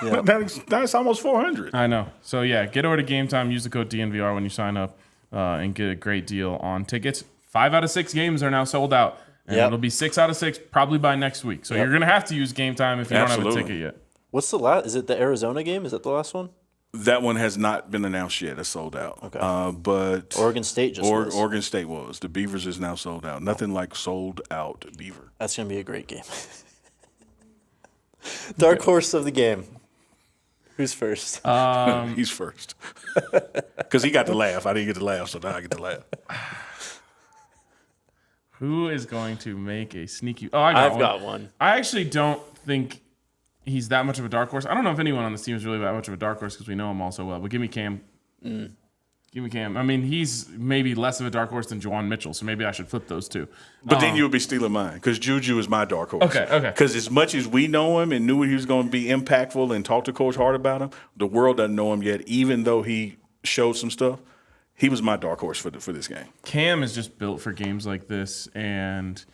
Now it's almost $400. I know. So yeah, get over to Game Time. Use the code DNVR when you sign up, and get a great deal on tickets. 5 out of 6 games are now sold out, and it'll be 6 out of 6 probably by next week. So you're gonna have to use Game Time if you don't have a ticket yet. What's the last? Is it the Arizona game? Is that the last one? That one has not been announced yet. It's sold out. Okay. But Oregon State just was. Oregon State was. The Beavers is now sold out. Nothing like sold out Beaver. That's going to be a great game. Dark horse of the game. Who's first? He's first. Because he got to laugh. I didn't get to laugh, so now I get to laugh. Who is going to make a sneaky... Oh, I've got one. I actually don't think he's that much of a dark horse. I don't know if anyone on this team is really that much of a dark horse because we know him all so well. But give me Cam. Give me Cam. I mean, he's maybe less of a dark horse than Juwan Mitchell, so maybe I should flip those two. But then you would be stealing mine because Juju is my dark horse. Okay. Because as much as we know him and knew he was going to be impactful and talk to Coach Hart about him, the world doesn't know him yet, even though he showed some stuff. He was my dark horse for this game. Cam is just built for games like this, and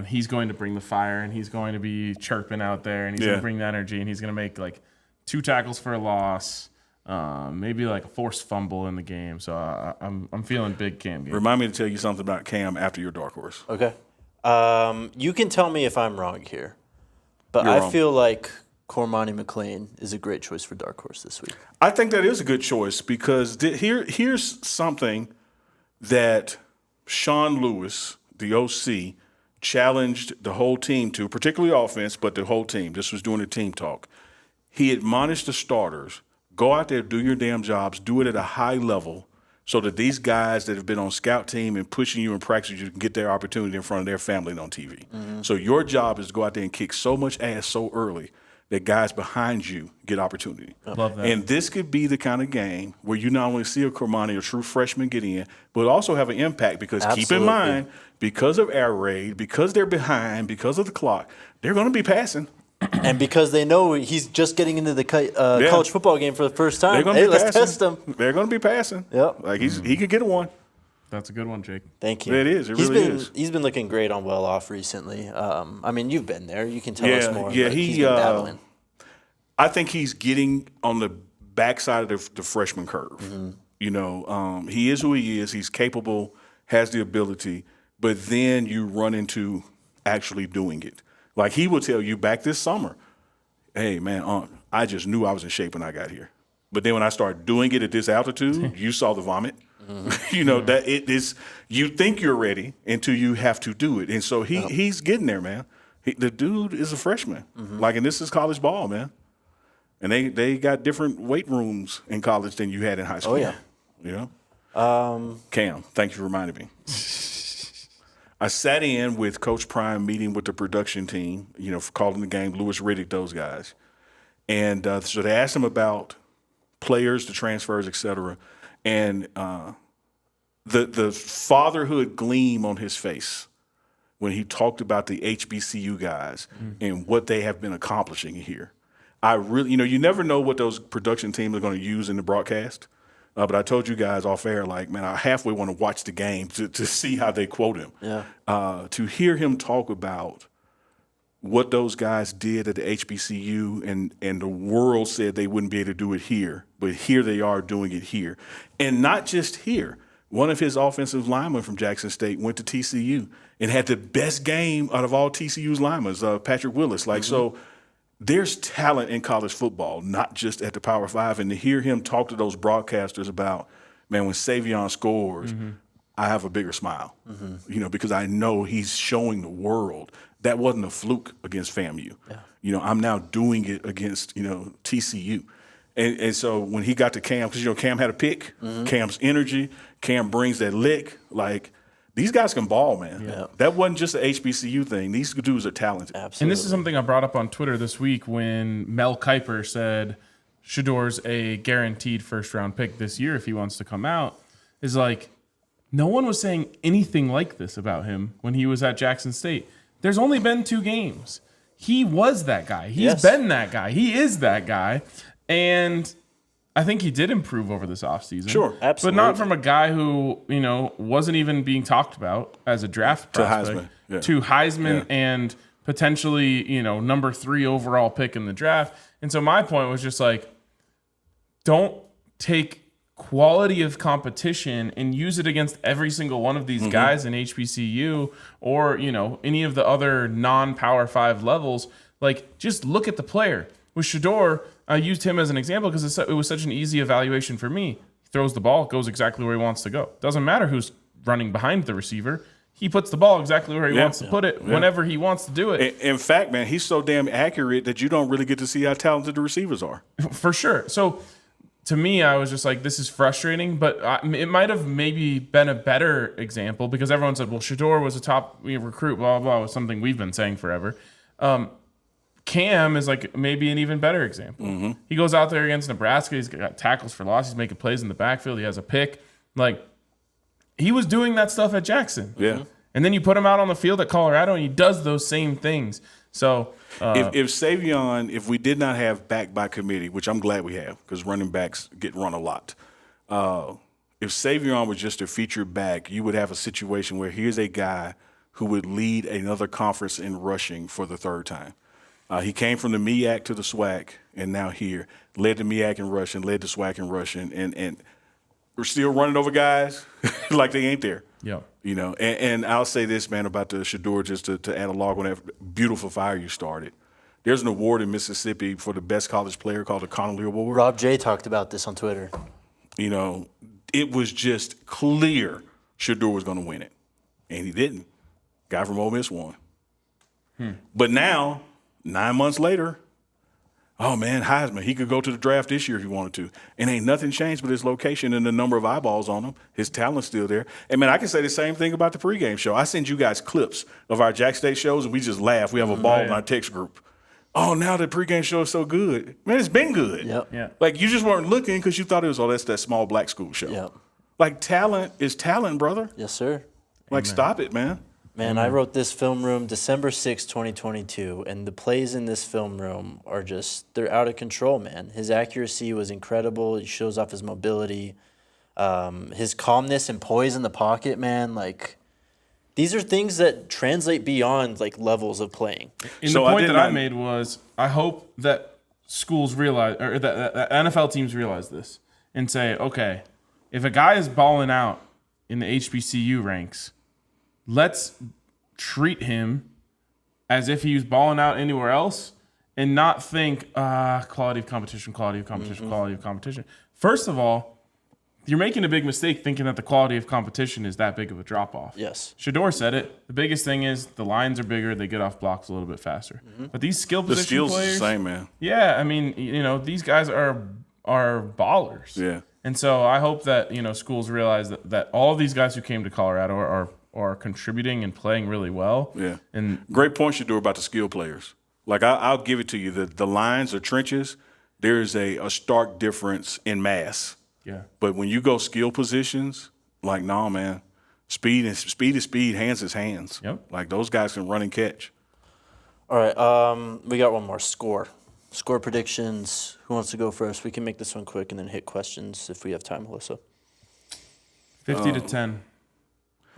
he's going to bring the fire, and he's going to be chirping out there, and he's going to bring the energy, and he's going to make like 2 tackles for a loss, maybe like a forced fumble in the game. So I'm feeling big Cam game. Remind me to tell you something about Cam after your dark horse. Okay. You can tell me if I'm wrong here, but You're I wrong. feel like Cormani McLean is a great choice for dark horse this week. I think that is a good choice because here's something that Sean Lewis, the OC, challenged the whole team to, particularly offense, but the whole team. This was during the team talk. He admonished the starters, go out there, do your damn jobs, do it at a high level, so that these guys that have been on scout team and pushing you in practice, you can get their opportunity in front of their family and on TV. So your job is to go out there and kick so much ass so early that guys behind you get opportunity. Love that. And this could be the kind of game where you not only see a Cormani, a true freshman, get in, but also have an impact because keep in Absolutely. mind, because of air raid, because they're behind, because of the clock, they're going to be passing. And because they know he's just getting into the college football game for the first time, They're going to hey, be let's passing. test him. They're going to be passing. Yep. Like he could get one. That's a good one, Jake. Thank you. It is. It really is. He's been looking great on Well Off recently. I mean, you've been there. You can tell us more. Yeah, but he's been battling. I think he's getting on the backside of the freshman curve. You know, he is who he is. He's capable, has the ability, but then you run into actually doing it. Like he will tell you back this summer, hey, man, I just knew I was in shape when I got here. But then when I started doing it at this altitude, you saw the vomit. You know, that it is, you think you're ready until you have to do it. And so he's getting there, man. The dude is a freshman. Like, and this is college ball, man. And they got different weight rooms in college than you had in high school. Oh, yeah. You know? Cam, thank you for reminding me. I sat in with Coach Prime meeting with the production team, you know, for calling the game, Lewis Riddick, those guys. And so they asked him about players, the transfers, et cetera. And the fatherhood gleam on his face when he talked about the HBCU guys and what they have been accomplishing here. I really, you know, you never know what those production teams are going to use in the broadcast. But I told you guys off air, like, man, I halfway want to watch the game to see how they quote him. Yeah. To hear him talk about what those guys did at the HBCU and the world said they wouldn't be able to do it here, but here they are doing it here. And not just here. One of his offensive linemen from Jackson State went to TCU and had the best game out of all TCU's linemen, Patrick Willis. Like, so there's talent in college football, not just at the Power Five. And to hear him talk to those broadcasters about, man, when Savion scores, I have a bigger smile, you know, because I know he's showing the world that wasn't a fluke against FAMU. Yeah. You know, I'm now doing it against, you know, TCU. And so when he got to Cam, because, you know, Cam had a pick, Cam's energy, Cam brings that lick, like, these guys can ball, man. Yeah. That wasn't just an HBCU thing. These dudes are talented. Absolutely. And this is something I brought up on Twitter this week when Mel Kiper said Shedeur's a guaranteed first-round pick this year if he wants to come out. Is like, no one was saying anything like this about him when he was at Jackson State. There's only been 2 games. He was that guy. He's been that guy. He is that guy. And I think he did improve over this offseason. Sure, absolutely. But not from a guy who, you know, wasn't even being talked about as a draft prospect. Heisman. Yeah. To Heisman Yeah. and potentially, you know, number 3 overall pick in the draft. And so my point was just like, don't take quality of competition and use it against every single one of these guys in HBCU or, you know, any of the other non-Power 5 levels. Like, just look at the player. With Shedeur, I used him as an example because it was such an easy evaluation for me. He throws the ball, goes exactly where he wants to go. Doesn't matter who's running behind the receiver. He puts the ball exactly where he wants to put it whenever he wants to do it. In fact, man, he's so damn accurate that you don't really get to see how talented the receivers are. For sure. So to me, I was just like, this is frustrating, but it might have maybe been a better example because everyone said, well, Shedeur was a top recruit, blah, blah, blah, was something we've been saying forever. Cam is like maybe an even better example. He goes out there against Nebraska. He's got tackles for loss. He's making plays in the backfield. He has a pick. Like, he was doing that stuff at Jackson. Yeah. And then you put him out on the field at Colorado, and he does those same things. So if Savion, if we did not have back by committee, which I'm glad we have because running backs get run a lot. If Savion was just a featured back, you would have a situation where here's a guy who would lead another conference in rushing for the 3rd time. He came from the MEAC to the SWAC, and now here. Led the MEAC in rushing, led the SWAC in rushing, and we're still running over guys like they ain't there. Yeah. You know, and I'll say this, man, about the Shedeur, just to add a log on that beautiful fire you started. There's an award in Mississippi for the best college player called the Connolly Award. Rob J talked about this on Twitter. You know, it was just clear Shedeur was going to win it, and he didn't. Guy from Ole Miss won. But now, 9 months later, Oh, man, Heisman, he could go to the draft this year if he wanted to. And ain't nothing changed but his location and the number of eyeballs on him. His talent's still there. And, man, I can say the same thing about the pregame show. I send you guys clips of our Jack State shows, and we just laugh. We have a ball in our text group. Oh, now the pregame show is so good. Man, it's been good. Yep. Yeah. Like, you just weren't looking because you thought it was, that's that small black school show. Yep. Like, talent is talent, brother. Yes, sir. Like, stop it, man. Man, I wrote this film room December 6, 2022, and the plays in this film room are just, they're out of control, man. His accuracy was incredible. He shows off his mobility. His calmness and poise in the pocket, man. Like, these are things that translate beyond, like, levels of playing. And So the I point did that I not- made was I hope that schools realize, or that NFL teams realize this and say, okay, if a guy is balling out in the HBCU ranks, let's treat him as if he was balling out anywhere else and not think quality of competition, quality of competition, quality of competition. First of all, you're making a big mistake thinking that the quality of competition is that big of a drop-off. Yes. Shedeur said it. The biggest thing is the lines are bigger. They get off blocks a little bit faster. But these skill The position skills players, is the same, man. yeah, I mean, these guys are ballers. Yeah. And so I hope that, schools realize that all of these guys who came to Colorado are contributing and playing really well. Yeah. And Great point you do about the skill players. Like, I'll give it to you. The lines or trenches, there's a stark difference in mass. yeah. But when you go skill positions, like, no, man, speed is speed, hands is hands. Yep. Like, those guys can run and catch. All right, we got one more. Score predictions. Who wants to go first? We can make this one quick and then hit questions if we have time, Melissa. 50-10.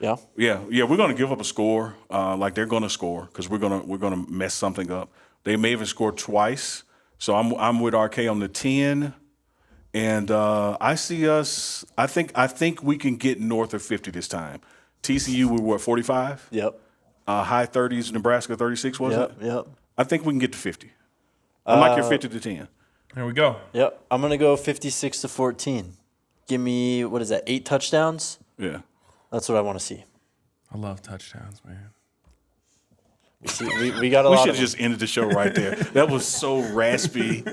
Yeah? Yeah, we're going to give up a score. Like, they're going to score because we're gonna mess something up. They may even score twice. So I'm with RK on the 10. And I see us. I think we can get north of 50 this time. TCU we were 45. Yep. High 30s. Nebraska 36 was it? Yep. I think we can get to 50. I like your 50 to 10. There we go. Yep. I'm going to go 56-14. Give me, 8 touchdowns? Yeah. That's what I want to see. I love touchdowns, man. We got a We lot should of have just ended the show right there. That was so raspy,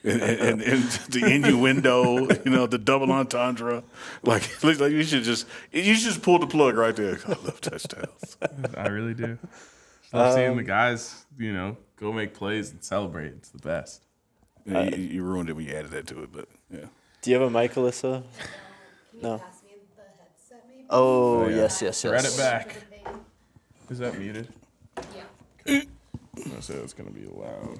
and the innuendo, the double entendre. Like you should just pull the plug right there. I love touchdowns. I really do. Love seeing the guys, go make plays and celebrate. It's the best. Yeah, you ruined it when you added that to it, but yeah. Do you have a mic, Alyssa? Can No. you pass me the headset maybe? Oh, yeah. yes. Thread it back. For the thing? Is that muted? Yeah. I'm gonna say it's gonna be loud.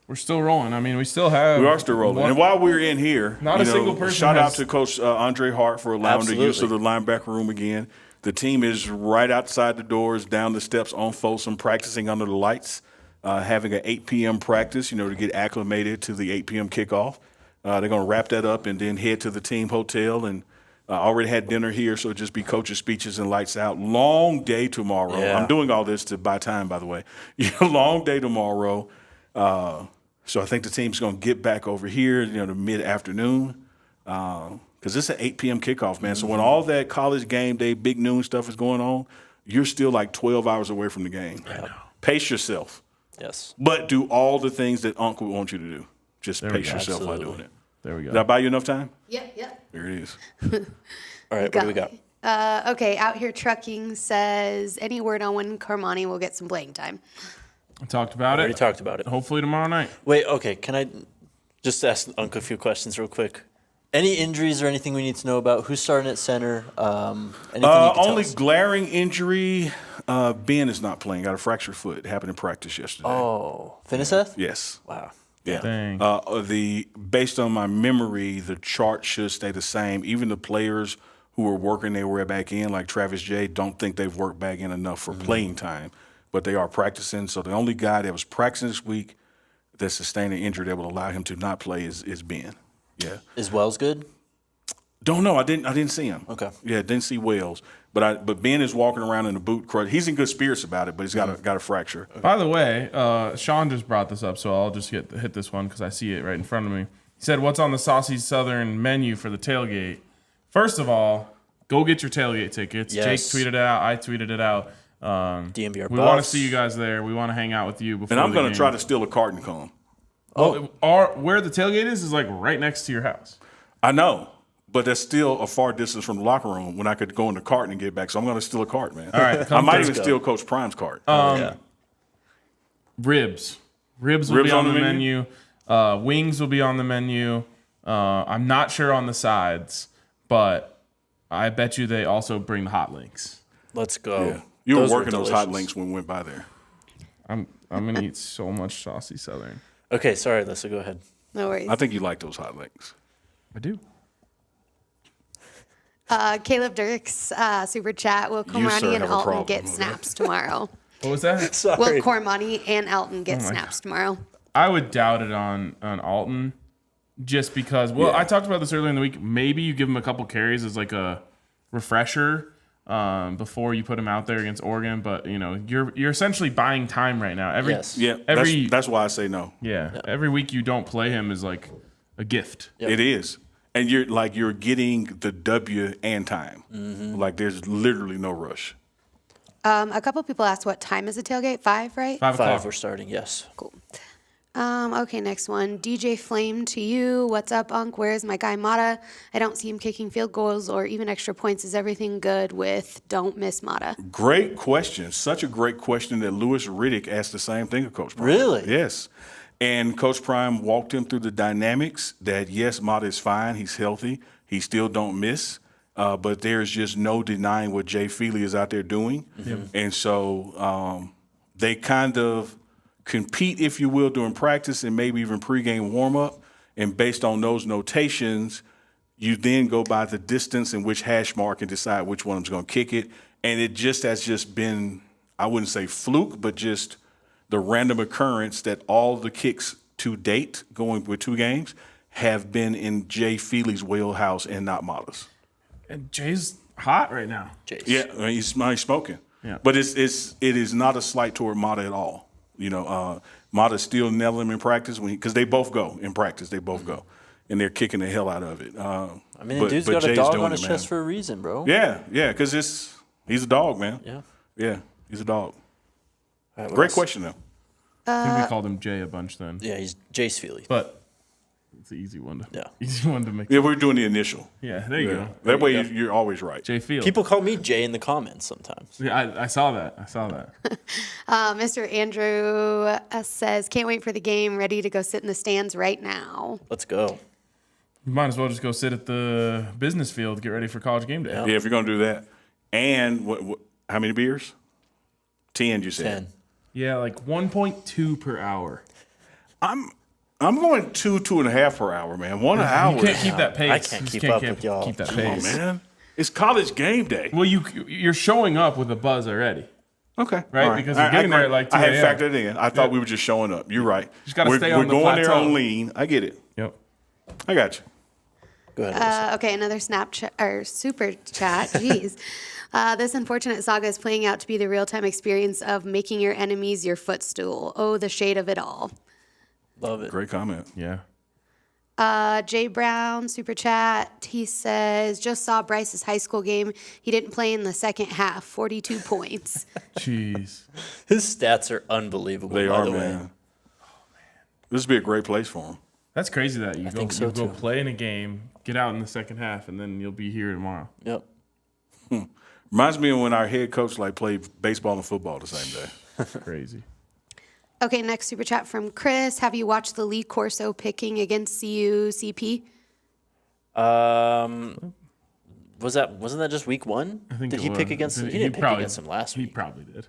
We're still rolling. I mean, we still have. We are still rolling. And while we're in here, Not a single person shout out has- to Coach Andre Hart for allowing the use of the Absolutely. linebacker room again. The team is right outside the doors, down the steps on Folsom, practicing under the lights, having an 8 p.m. practice, to get acclimated to the 8 p.m. kickoff. They're going to wrap that up and then head to the team hotel. And already had dinner here, so it'll just be coach's speeches and lights out. Long day tomorrow. Yeah. I'm doing all this to buy time, by the way. Long day tomorrow. So I think the team's going to get back over here, the mid-afternoon, because it's an 8 p.m. kickoff, man. So when all that college game day, big noon stuff is going on, you're still like 12 hours away from the game. I know. Pace yourself, Yes. but do all the things that Uncle wants you to do. Just we pace go. yourself by Absolutely. doing it. There we Did I go. buy you enough time? Yep. There it is. All right, what do we got? Okay, Out Here Trucking says, any word on when Carmani will get some playing time? I talked about Already it. talked about it. Hopefully tomorrow night. Wait, okay. Can I just ask Uncle a few questions real quick? Any injuries or anything we need to know about? Who's starting at center? Anything you can tell Only us? glaring injury. Ben is not playing. Got a fractured foot. It happened in practice yesterday. Oh, Finiseth? Yes. Wow. Yeah. Dang. Based on my memory, the chart should stay the same. Even the players who were working their way back in, like Travis J, don't think they've worked back in enough for playing time, but they are practicing. So the only guy that was practicing this week that sustained an injury that would allow him to not play is Ben. Yeah. Is Wells good? Don't know. I didn't see him. Okay. Yeah, didn't see Wells. But Ben is walking around in a boot crutch. He's in good spirits about it, but he's got a fracture. By the way, Sean just brought this up, so I'll just hit this one because I see it right in front of me. He said, "What's on the Saucy Southern menu for the tailgate?" First of all, go get your tailgate tickets. Yes. Jake tweeted it out. I tweeted it out. DNVR We want to Buffs. see you guys there. We want to hang out with you before. And I'm going going to try to steal a carton cone. Where the tailgate is like right next to your house. I know, but that's still a far distance from the locker room when I could go in the cart and get back. So I'm going to steal a cart, man. All right, I might even steal Coach Prime's cart. Ribs will be on the menu. Wings will be on the menu. I'm not sure on the sides, but I bet you they also bring the hot links. Let's go. Yeah. You were Those working those hot delicious. links when we went by there. I'm gonna eat so much saucy Southern. Okay, sorry, Alyssa, go ahead. No worries. I think you like those hot links. I do. Caleb Dirks, super chat. Will sir, Cormani and have a Alton problem get with snaps tomorrow? What was that? Sorry. Will Cormani and Alton get my snaps tomorrow? I would doubt it on Alton, just because. Well, I talked about this earlier in the week. Maybe you give him a couple carries as like a refresher before you put him out there against Oregon. But you're essentially buying time right now. Yes. Yeah, that's why I say no. Yeah, every week you don't play him is like a gift. Yep. It is. And you're getting the W and time. Like there's literally no rush. A couple people asked what time is the tailgate? 5, right? 5 o'clock. 5 we're starting, yes. Cool. Okay, next one. DJ Flame to you. What's up, Unc? Where's my guy Mata? I don't see him kicking field goals or even extra points. Is everything good with don't miss Mata? Great question. Such a great question that Lewis Riddick asked the same thing of Coach Prime. Really? Yes. And Coach Prime walked him through the dynamics that, yes, Mata is fine. He's healthy. He still don't miss. But there's just no denying what Jay Feely is out there doing. And so they kind of compete, if you will, during practice and maybe even pregame warm-up. And based on those notations, you then go by the distance and which hash mark and decide which one is going to kick it. And it just has just been, I wouldn't say fluke, but just the random occurrence that all the kicks to date, going with 2 games, have been in Jay Feely's wheelhouse and not Mata's. And Jay's hot right now. Jace. Yeah, I mean, he's smoking. Yeah. But it is not a slight toward Mata at all. Mata's still nailing him in practice because they both go in practice. They both go, and they're kicking the hell out of it. I mean, the dude's got a Jay's dog doing on his it, chest man. for a reason, bro. Yeah, because he's a dog, man. Yeah. He's a dog. All right, what Great else? question though. I think we called him Jay a bunch then. Yeah, he's Jace Feely. But it's an easy one. Yeah. Easy one to make. Yeah, we're doing the initial. Yeah, there you go. That way you're always right. Jay Field. People call me Jay in the comments sometimes. Yeah, I saw that. Mr. Andrew says, can't wait for the game. Ready to go sit in the stands right now. Let's go. You might as well just go sit at the business field, get ready for college game day. Yeah. Yeah, if you're gonna do that. And what how many beers? 10, you said. 10. Yeah, like 1.2 per hour. I'm going 2.5 per hour, man. 1 hour. You can't keep that pace. I can't You just keep up with y'all. Keep that Come on, pace. man. It's college game day. Well, you're showing up with a buzz already. Okay. Right? All Because you're getting there at like 2 I had a.m. factored it in. I thought we were just showing up. You're right. Just gotta stay on the We're going there plateau. on lean. I get it. Yep. I got you. Go ahead. Okay, another Snapchat or super chat. Jeez. This unfortunate saga is playing out to be the real-time experience of making your enemies your footstool. Oh, the shade of it all. Love it. Great comment. Yeah. Jay Brown, super chat. He says, just saw Bryce's high school game. He didn't play in the second half. 42 points. Jeez. His stats are unbelievable. They by are, the man. Way. This would be a great place for him. That's crazy that you think so, go too. play in a game, get out in the second half, and then you'll be here tomorrow. Yep. Reminds me of when our head coach played baseball and football the same day. Crazy. Okay, next super chat from Chris. Have you watched the Lee Corso picking against CU CP? Wasn't that just week 1? I think did it he was. pick against him? He didn't pick against him last He week. probably did.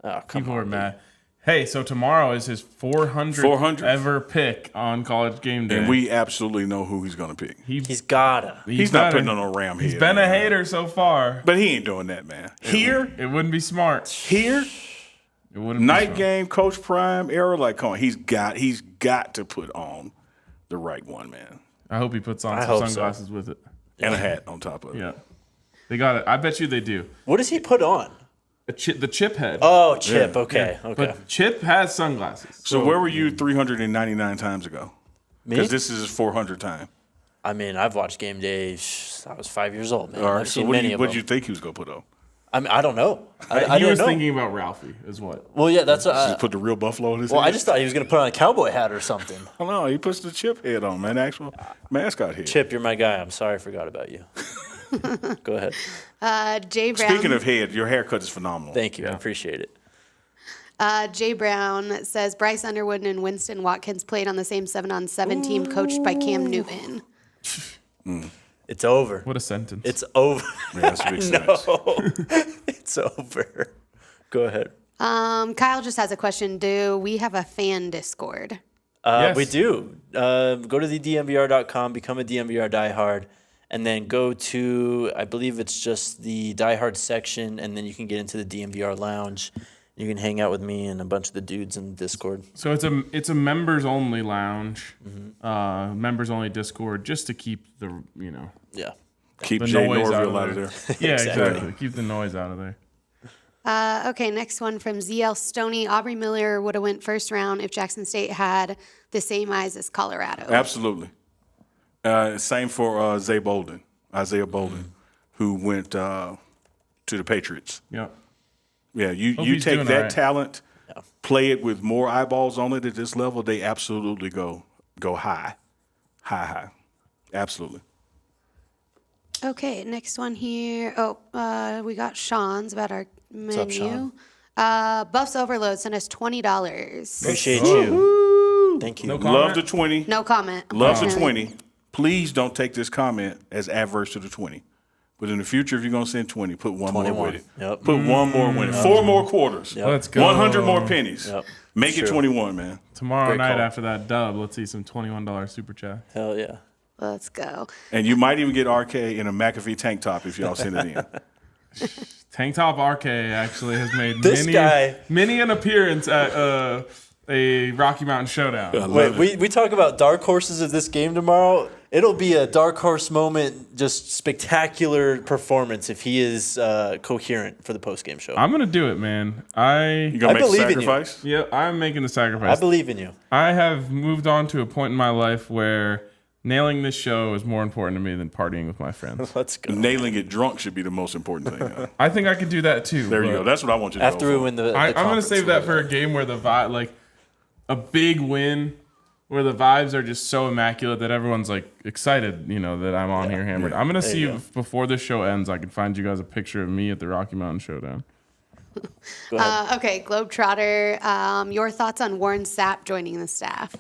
Oh, come People on. were dude. mad. Hey, so tomorrow is his 400th ever pick on college game day. And we absolutely know who he's going to pick. He's gotta. He's not better. putting on a ram head. He's been a man. hater so far. But he ain't doing that, man. Here, It wouldn't be smart. here, It wouldn't be night smart. game, Coach Prime era, like, come on, he's got to put on the right one, man. I hope he puts on I some hope so. sunglasses with it. And a hat on top of it. Yeah. They got it. I bet you they do. What does he put on? The chip head. Oh, Chip. Yeah. Okay. Okay. But Chip has sunglasses. So where were you 399 times ago? Me? Because this is his 400th time. I mean, I've watched game day. I was 5 years old, man. All right. I've So seen what many do of you them. think he was going to put on? I mean, I don't know. I He don't was know. thinking about Ralphie, is what. Well, yeah, that's. Just put the real buffalo in his Well, head. I just thought he was going to put on a cowboy hat or something. I don't know. He puts the chip head on, man. The actual mascot head. Chip, you're my guy. I'm sorry I forgot about you. Go ahead. Jay Brown. Speaking of head, your haircut is phenomenal. Thank you. I appreciate it. Jay Brown says Bryce Underwood and Winston Watkins played on the same 7-on-7 team coached by Cam Newton. It's over. What a sentence. It's over. Yeah, that's a big sentence. It's over. Go ahead. Kyle just has a question. Do we have a fan Discord? Yes. We do. Go to the DNVR.com, become a DNVR diehard, and then go to, I believe it's just the diehard section, and then you can get into the DNVR lounge. You can hang out with me and a bunch of the dudes in the Discord. So it's a members only lounge, members only Discord, just to keep the Yeah. Keep the Jay noise Norville out out of of there. there. Yeah, Exactly. exactly. Keep the noise out of there. Okay, next one from ZL Stoney. Aubrey Miller would have went first round if Jackson State had the same eyes as Colorado. Absolutely. Same for Isaiah Bolden, who went to the Patriots. Yeah. Yeah, you he's take doing that all right. talent, play it with more eyeballs on it at this level, they absolutely go high. Absolutely. Okay, next one here. Oh, we got Sean's about our menu. up, Sean? Buffs Overload sent us $20. Appreciate you. Thank you. No Love comment? the 20. No comment. Love the 20. Please don't take this comment as adverse to the 20. But in the future, if you're going to send 20, put one more 21. with it. Yep. Put one more with it. 4 more quarters. Let's go. 100 more pennies. Yep. Make it Sure. 21, man. Tomorrow Great night call. after that dub, let's see some $21 super chat. Hell yeah. Let's go. And you might even get RK in a McAfee tank top if y'all send it in. Tank Top RK actually has made This guy- many an appearance at a Rocky Mountain Showdown. Wait, we talk about dark horses of this game tomorrow. It'll be a dark horse moment, just spectacular performance if he is coherent for the post-game show. I'm gonna do it, man. You going to make a believe in you. sacrifice? Yeah, I'm making the I sacrifice. believe in you. I have moved on to a point in my life where nailing this show is more important to me than partying with my friends. Let's go. Nailing it drunk should be the most important thing. I think I could do that too. There you but go. That's what I want you to After go we for. win the I'm gonna conference, save that for a game where the vibe, like a big win, where the vibes are just so immaculate that everyone's like excited, that I'm on here hammered. I'm gonna see you go. if before this show ends, I can find you guys a picture of me at the Rocky Mountain Showdown. Go ahead. Okay, Globetrotter. Your thoughts on Warren Sapp joining the staff?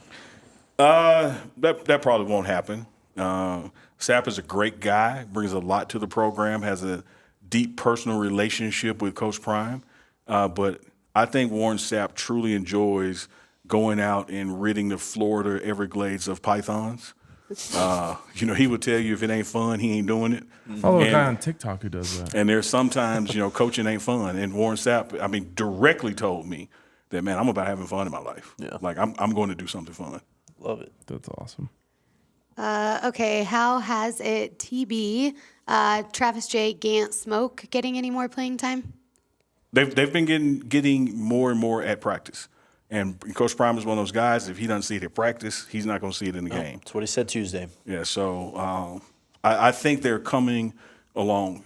That probably won't happen. Sapp is a great guy, brings a lot to the program, has a deep personal relationship with Coach Prime. But I think Warren Sapp truly enjoys going out and ridding the Florida Everglades of pythons. He would tell you if it ain't fun, he ain't doing it. Follow a And- guy on TikTok who does that. And there's sometimes, coaching ain't fun. And Warren Sapp, directly told me that, man, I'm about having fun in my life. Yeah. Like, I'm going to do something fun. Love it. That's awesome. Okay, how has it TB? Travis J, Gant, Smoke getting any more playing time? They've been getting more and more at practice. And Coach Prime is one of those guys, if he doesn't see it at practice, he's not going to see it in the game. That's what he said Tuesday. Yeah, so I think they're coming along.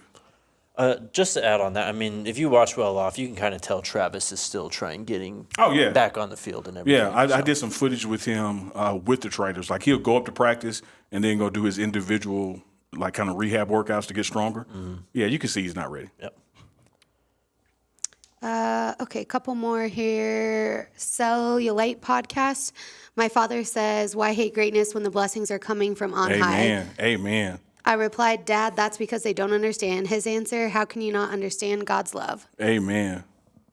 Just to add on that, if you watch Well Off, you can kind of tell Travis is still getting back on the field and everything. Yeah, I did some footage with him with the Traders. Like, he'll go up to practice and then go do his individual, like, kind of rehab workouts to get stronger. Yeah, you can see he's not ready. Yep. Okay, a couple more here. Cellulite podcast. My father says, why hate greatness when the blessings are coming from on high? Amen. I replied, Dad, that's because they don't understand. His answer, how can you not understand God's love? Amen.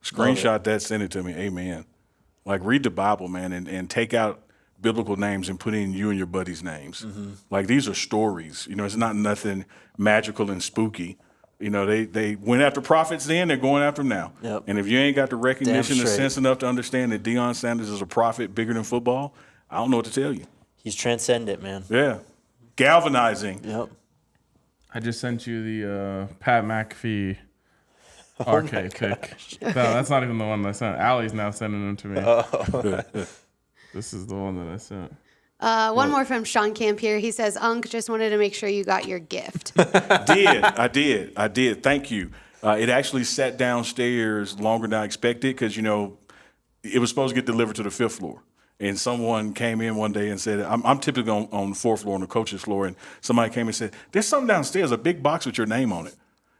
Screenshot that, send it to me. Amen. Like, read the Bible, man, and take out biblical names and put in you and your buddies' names. Like, these are stories. It's not nothing magical and spooky. They went after prophets then, they're going after them now. Yep. And if you ain't got the recognition and straight. sense enough to understand that Deion Sanders is a prophet bigger than football, I don't know what to tell you. He's transcendent, man. Yeah. Galvanizing. Yep. I just sent you the Pat McAfee RK pick. No, that's not even the one that I sent. Allie's now sending them to me. This is the one that I sent. One more from Sean Camp here. He says, Unc, just wanted to make sure you got your gift. I did. Thank you. It actually sat downstairs longer than I expected because, it was supposed to get delivered to the 5th floor. And someone came in one day and said, I'm typically on the 4th floor, on the coach's floor, and somebody came and said, there's something downstairs, a big box with your name on it.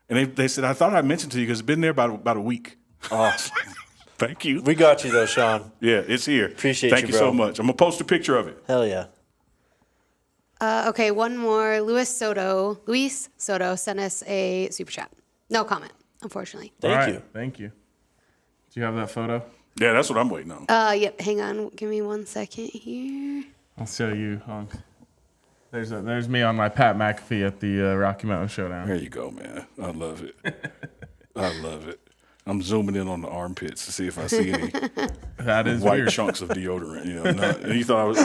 And they said, I thought I mentioned to you because it's been there about a week. Oh, thank you. We got you, though, Sean. Yeah, it's here. Appreciate Thank you, you bro. so much. I'm going to post a picture of it. Hell yeah. Okay, one more. Luis Soto sent us a super chat. No comment, unfortunately. Thank you. Thank you. Do you have that photo? Yeah, that's what I'm waiting on. Yep, hang on. Give me 1 second here. I'll show you. There's me on my Pat McAfee at the Rocky Mountain Showdown. There you go, man. I love it. I love it. I'm zooming in on the armpits to see if I see any That is white weird. chunks of deodorant. And you thought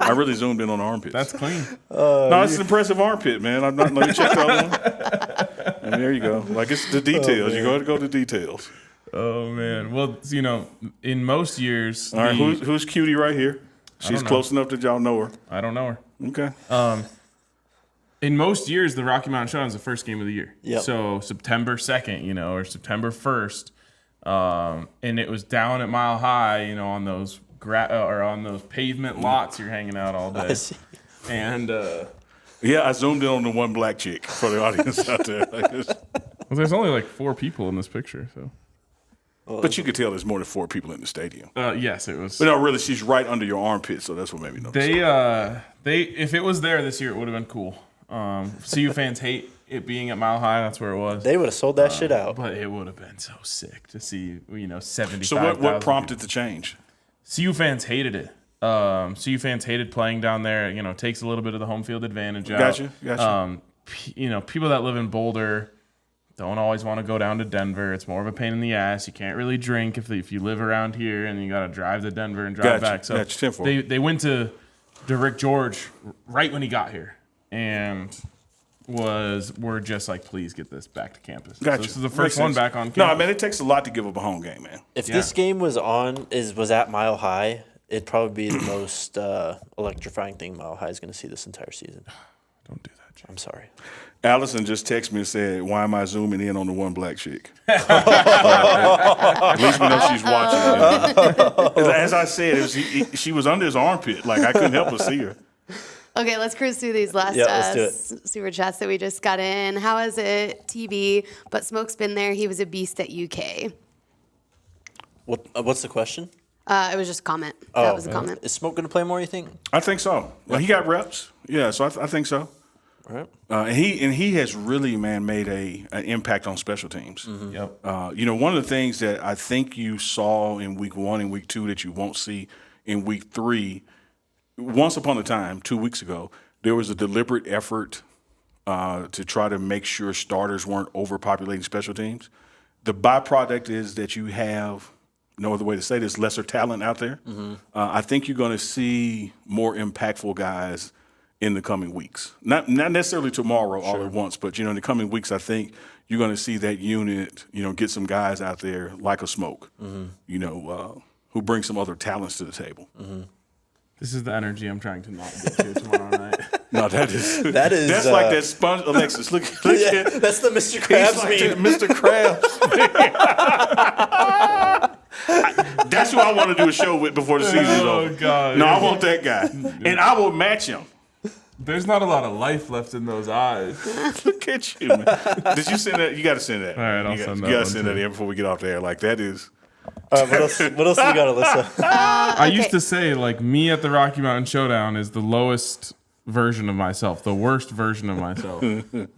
I really zoomed in on the armpits. That's clean. No, it's an impressive armpit, man. I'm not. Let me check the other one. And there you go. Like it's the details. You got to go to details. Oh man. Well, in most years, All right, who's cutie right here? She's close enough that y'all know her. I don't know her. Okay. In most years, the Rocky Mountain Showdown is the first game of the year. Yep. So September 2nd, or September 1st, and it was down at Mile High, on those on those pavement lots. You're hanging out all day. I see. And Yeah, I zoomed in on the one black chick for the audience out there. well, there's only like 4 people in this picture, so. But you could tell there's more than 4 people in the stadium. Yes, it was. But no, really, she's right under your armpit, so that's what made me notice. They if it was there this year, it would have been cool. CU fans hate it being at Mile High. That's where it was. They would have sold that shit out. But it would have been so sick to see, 75,000. So what prompted the change? CU fans hated it. CU fans hated playing down there. It takes a little bit of the home field advantage out. Gotcha. People that live in Boulder don't always want to go down to Denver. It's more of a pain in the ass. You can't really drink if you live around here, and you got to drive to Denver and drive back. So they went to Rick George right when he got here, and were just like, please get this back to campus. Gotcha. So this is the first one back on campus. No, I mean, it takes a lot to give up a home game, man. If this game was at Mile High, it'd probably be the most electrifying thing Mile High is going to see this entire season. Don't do that, Jay. I'm sorry. Allison just texted me and said, why am I zooming in on the one black chick? At least we know she's watching. As I said, she was under his armpit. Like, I couldn't help but see her. Okay, let's cruise through these last let's do it. super chats that we just got in. How is it, TB? But Smoke's been there. He was a beast at UK. What's the question? It was just a comment. That was a comment. Is Smoke going to play more, you think? I think so. Well, he got reps. Yeah, so I think so. All right. And he has really, man, made an impact on special teams. Mm-hmm. Yep. One of the things that I think you saw in week 1 and week 2 that you won't see in week 3, once upon a time, 2 weeks ago, there was a deliberate effort to try to make sure starters weren't overpopulating special teams. The byproduct is that you have, no other way to say this, lesser talent out there. Mm-hmm. I think you're going to see more impactful guys in the coming weeks. Not necessarily tomorrow all at once, but, in the coming weeks, I think you're going to see that unit, get some guys out there like a Smoke, who bring some other talents to the table. Mm-hmm. This is the energy I'm trying to not get to tomorrow night. No, that's that's like that sponge. Alexis, look at that's the Mr. Krabs like meme. Mr. Krabs. That's who I want to do a show with before the season's over. Oh, God. No, I want that guy. And I will match him. There's not a lot of life left in those eyes. Look at you, man. Did you send that? You got to send that. All right, I'll send that. You got one to send too. that in before we get off the air. Like, that is. What else do we got, Alyssa? I used to say, me at the Rocky Mountain Showdown is the lowest version of myself, the worst version of myself.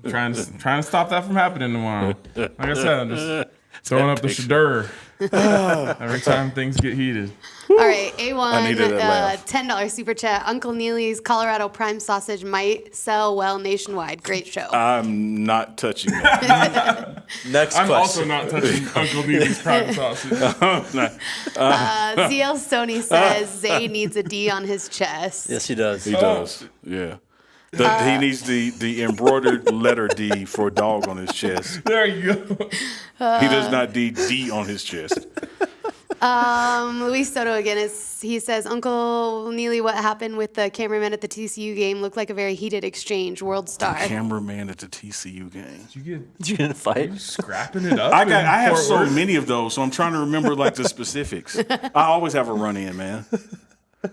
trying to stop that from happening tomorrow. Like I said, I'm just throwing up the Shedeur every time things get heated. All right, I needed that laugh. $10 super chat. Uncle Neely's Colorado prime sausage might sell well nationwide. Great show. I'm not touching that. Next I'm question. also not touching Uncle Neely's prime sausage. ZL Stoney says Zay needs a D on his chest. Yes, he does. He does. Yeah. He needs the embroidered letter D for dog on his chest. There you go. He does not D on his chest. Luis Soto again. He says, Uncle Neely, what happened with the cameraman at the TCU game? Looked like a very heated exchange. World star. Cameraman at the TCU game. Did you get in a fight? Scrapping it up. I have Fort so Worth? many of those, so I'm trying to remember like the specifics. I always have a run in, man.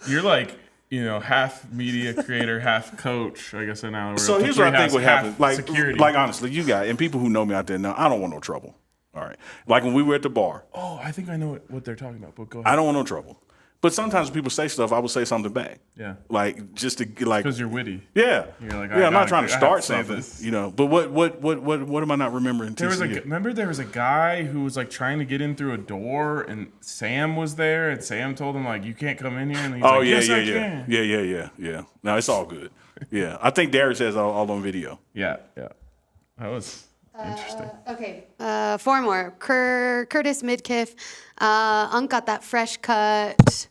You're like, half media creator, half coach. I guess now we're So up to here's three what I think halves, would half happen. security. Like honestly, you guys and people who know me out there know I don't want no trouble. All right. Like when we were at the bar, oh, I think I know what they're talking about. But go ahead. I don't want no trouble. But sometimes when people say stuff, I will say something back. Yeah. Like just to like. Because you're witty. Yeah. You're like, yeah. I'm not trying to I have start to say something. this. But what am I not remembering? There was TCU? remember there was a guy who was like trying to get in through a door, and Sam was there, and Sam told him like, "You can't come in here." And he's Oh like, yeah, yes, yeah, I yeah, can. yeah. No, it's all good. Yeah, I think Darius has all on video. Yeah. That was interesting. Okay, 4 more. Curtis Midkiff. Unc got that fresh cut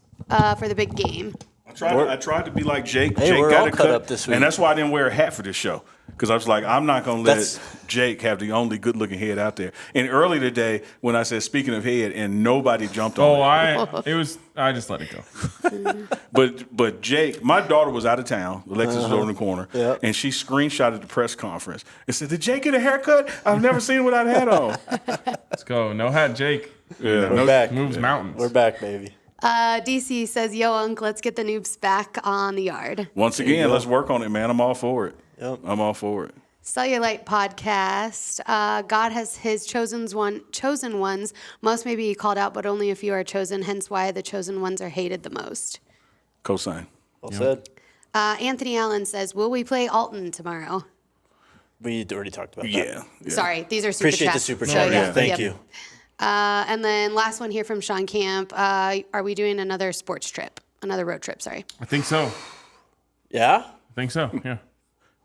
for the big game. I tried to be like Jake. Hey, Jake we're got all a cut cut up this week. and that's why I didn't wear a hat for this show because I was like, I'm not gonna let That's- Jake have the only good-looking head out there. And early today, when I said speaking of head, and nobody jumped on it. I just let it go. But Jake, my daughter was out of town. Alexis was over in the corner, Yep. and she screenshotted the press conference and said, "Did Jake get a haircut? I've never seen him without a hat on." Let's go. No hat, Jake. Yeah, We're back. Moves mountains. We're back, baby. DC says, yo, Unc, let's get the noobs back on the yard. Once again, let's work on it, man. I'm all for it. Yep. I'm all for it. Cellulite podcast. God has his chosen ones. Most may be called out, but only a few are chosen. Hence why the chosen ones are hated the most. Cosign. Well said. Anthony Allen says, will we play Alton tomorrow? We already talked about that. Yeah. Sorry, these are super Appreciate the chats. super So, chat. yeah, Thank yep. you. And then last one here from Sean Camp. Are we doing another sports trip? Another road trip, sorry. I think so. Yeah? I think so. Yeah.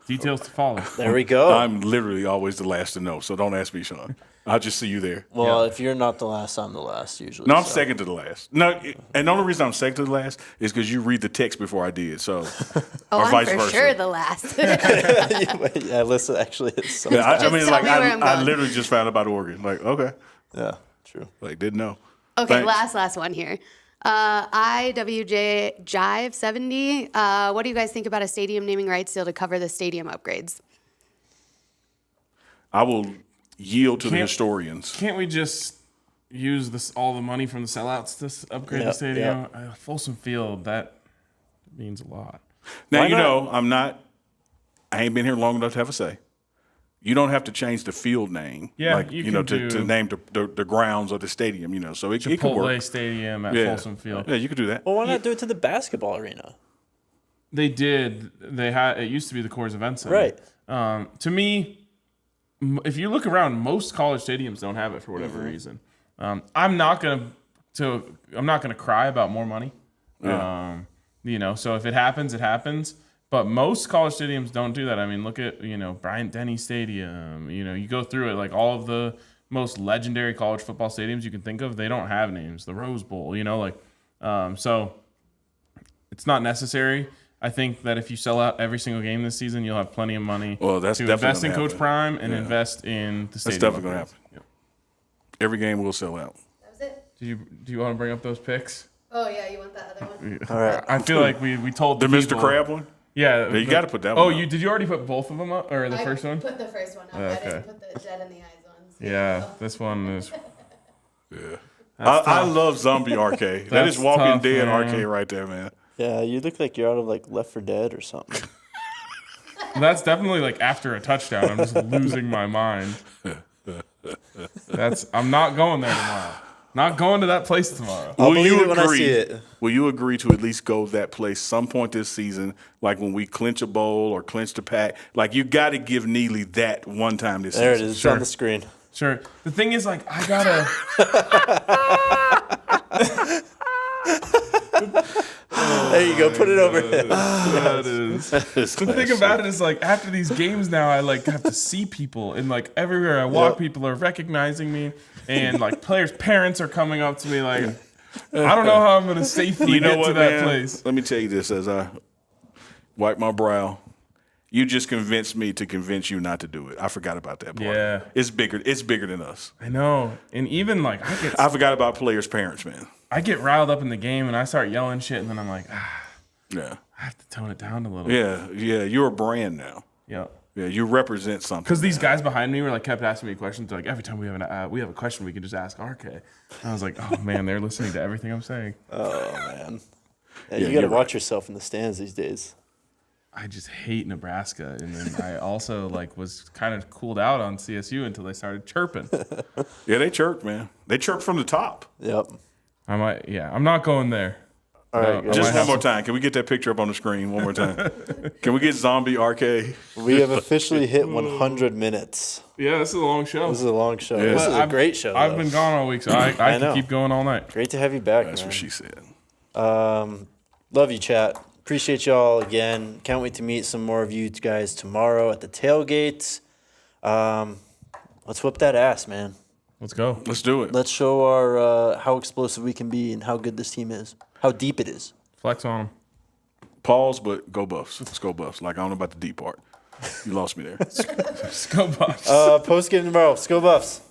Details to follow. There we go. I'm literally always the last to know, so don't ask me, Sean. I'll just see you there. Well, if you're not the last, I'm the last usually. No, I'm so. second to the last. No, and the only reason I'm second to the last is because you read the text before I did. So, Oh, or I'm vice for versa. sure the last. Yeah, listen, actually, it's so. Yeah, I Just mean, tell like me where I'm I going. literally just found out about Oregon. Like, okay, Yeah, true. like didn't know. Okay, Thanks. last one here. IWJ Jive 70. What do you guys think about a stadium naming rights deal to cover the stadium upgrades? I will yield to the Can't- historians. Can't we just use all the money from the sellouts to upgrade the Yep, stadium? Folsom Field, that means a lot. Now Why you not? know I ain't been here long enough to have a say. You don't have to change the field name. Yeah, like you know, can to do- name the grounds of the stadium. You know, so it could Chipotle work. Stadium at Yeah. Folsom Field. Yeah, you could do that. Well, why not do it to the basketball arena? They did. They had. It used to be the Coors Event Center. Right. To me, if you look around, most college stadiums don't have it for whatever reason. I'm not gonna cry about more money. Yeah. So if it happens, it happens. But most college stadiums don't do that. I mean, look at Bryant-Denny Stadium. You go through it, like all of the most legendary college football stadiums you can think of, they don't have names. The Rose Bowl, so it's not necessary. I think that if you sell out every single game this season, you'll have plenty of money Well, that's to definitely invest in gonna Coach happen. Prime and Yeah. invest in the That's stadium. definitely going to upgrades. happen. Every game will sell out. That was it. Do you want to bring up those picks? Oh, yeah, you want that other one? All right. I feel like we told The the Mr. people- Crab one? Yeah, you gotta put that Oh, one up. did you already put both of them up, or the first one? put the first one up. I didn't Okay. put the Dead in the Eyes ones. Yeah, this one is. Yeah. I love Zombie RK. That That's is Walking tough, Dead man. RK right there, man. Yeah, you look like you're out of like Left 4 Dead or something. That's definitely like after a touchdown. I'm just losing my mind. I'm not going there tomorrow. Not going to that place tomorrow. I'll believe it when I see it. Will you agree to at least go that place some point this season, like when we clinch a bowl or clinch the pack? Like you got to give Neely that one time this There it season. is. It's Sure. on the screen. Sure. The thing is, like, I gotta. There you go. Put it over him. That is. The thing about it is, like, after these games now, I like have to see people, and like everywhere I walk, people are recognizing me, and like players' parents are coming up to me, like, I don't know how I'm gonna safely You know get what, to that man? place. Let me tell you this as I wipe my brow. You just convinced me to convince you not to do it. I forgot about that part. Yeah. It's bigger. It's bigger than us. I know, and even like I forgot about players' parents, man. I get riled up in the game and I start yelling shit, and then I'm like, Yeah. I have to tone it down a little. Yeah. You're a brand now. Yeah. Yeah, you represent something. Because these guys behind me were like kept asking me questions. Like every time we have a question, we can just ask RK. And I was like, oh man, they're listening to everything I'm saying. Oh man, Yeah, you got to you're watch right. yourself in the stands these days. I just hate Nebraska, and then I also was kind of cooled out on CSU until they started chirping. Yeah, they chirped, man. They chirped from the top. Yep. I'm not going there. All right, guys. Just one more time. Can we get that picture up on the screen one more time? Can we get Zombie RK? We have officially hit 100 minutes. Yeah, this is a long show. This is a long show. Yeah. This is a I've- great show. I've though. been gone all week, so I I can know. keep going all night. Great to have you back, That's man. what she said. Love you, chat. Appreciate y'all again. Can't wait to meet some more of you guys tomorrow at the tailgate. Let's whip that ass, man. Let's go. Let's do it. Let's show our how explosive we can be and how good this team is, how deep it is. Flex on them. Pause, but go Buffs. Let's go Buffs. Like, I don't know about the deep part. You lost me there. Let's go, Buffs. Post game tomorrow. Let's go Buffs.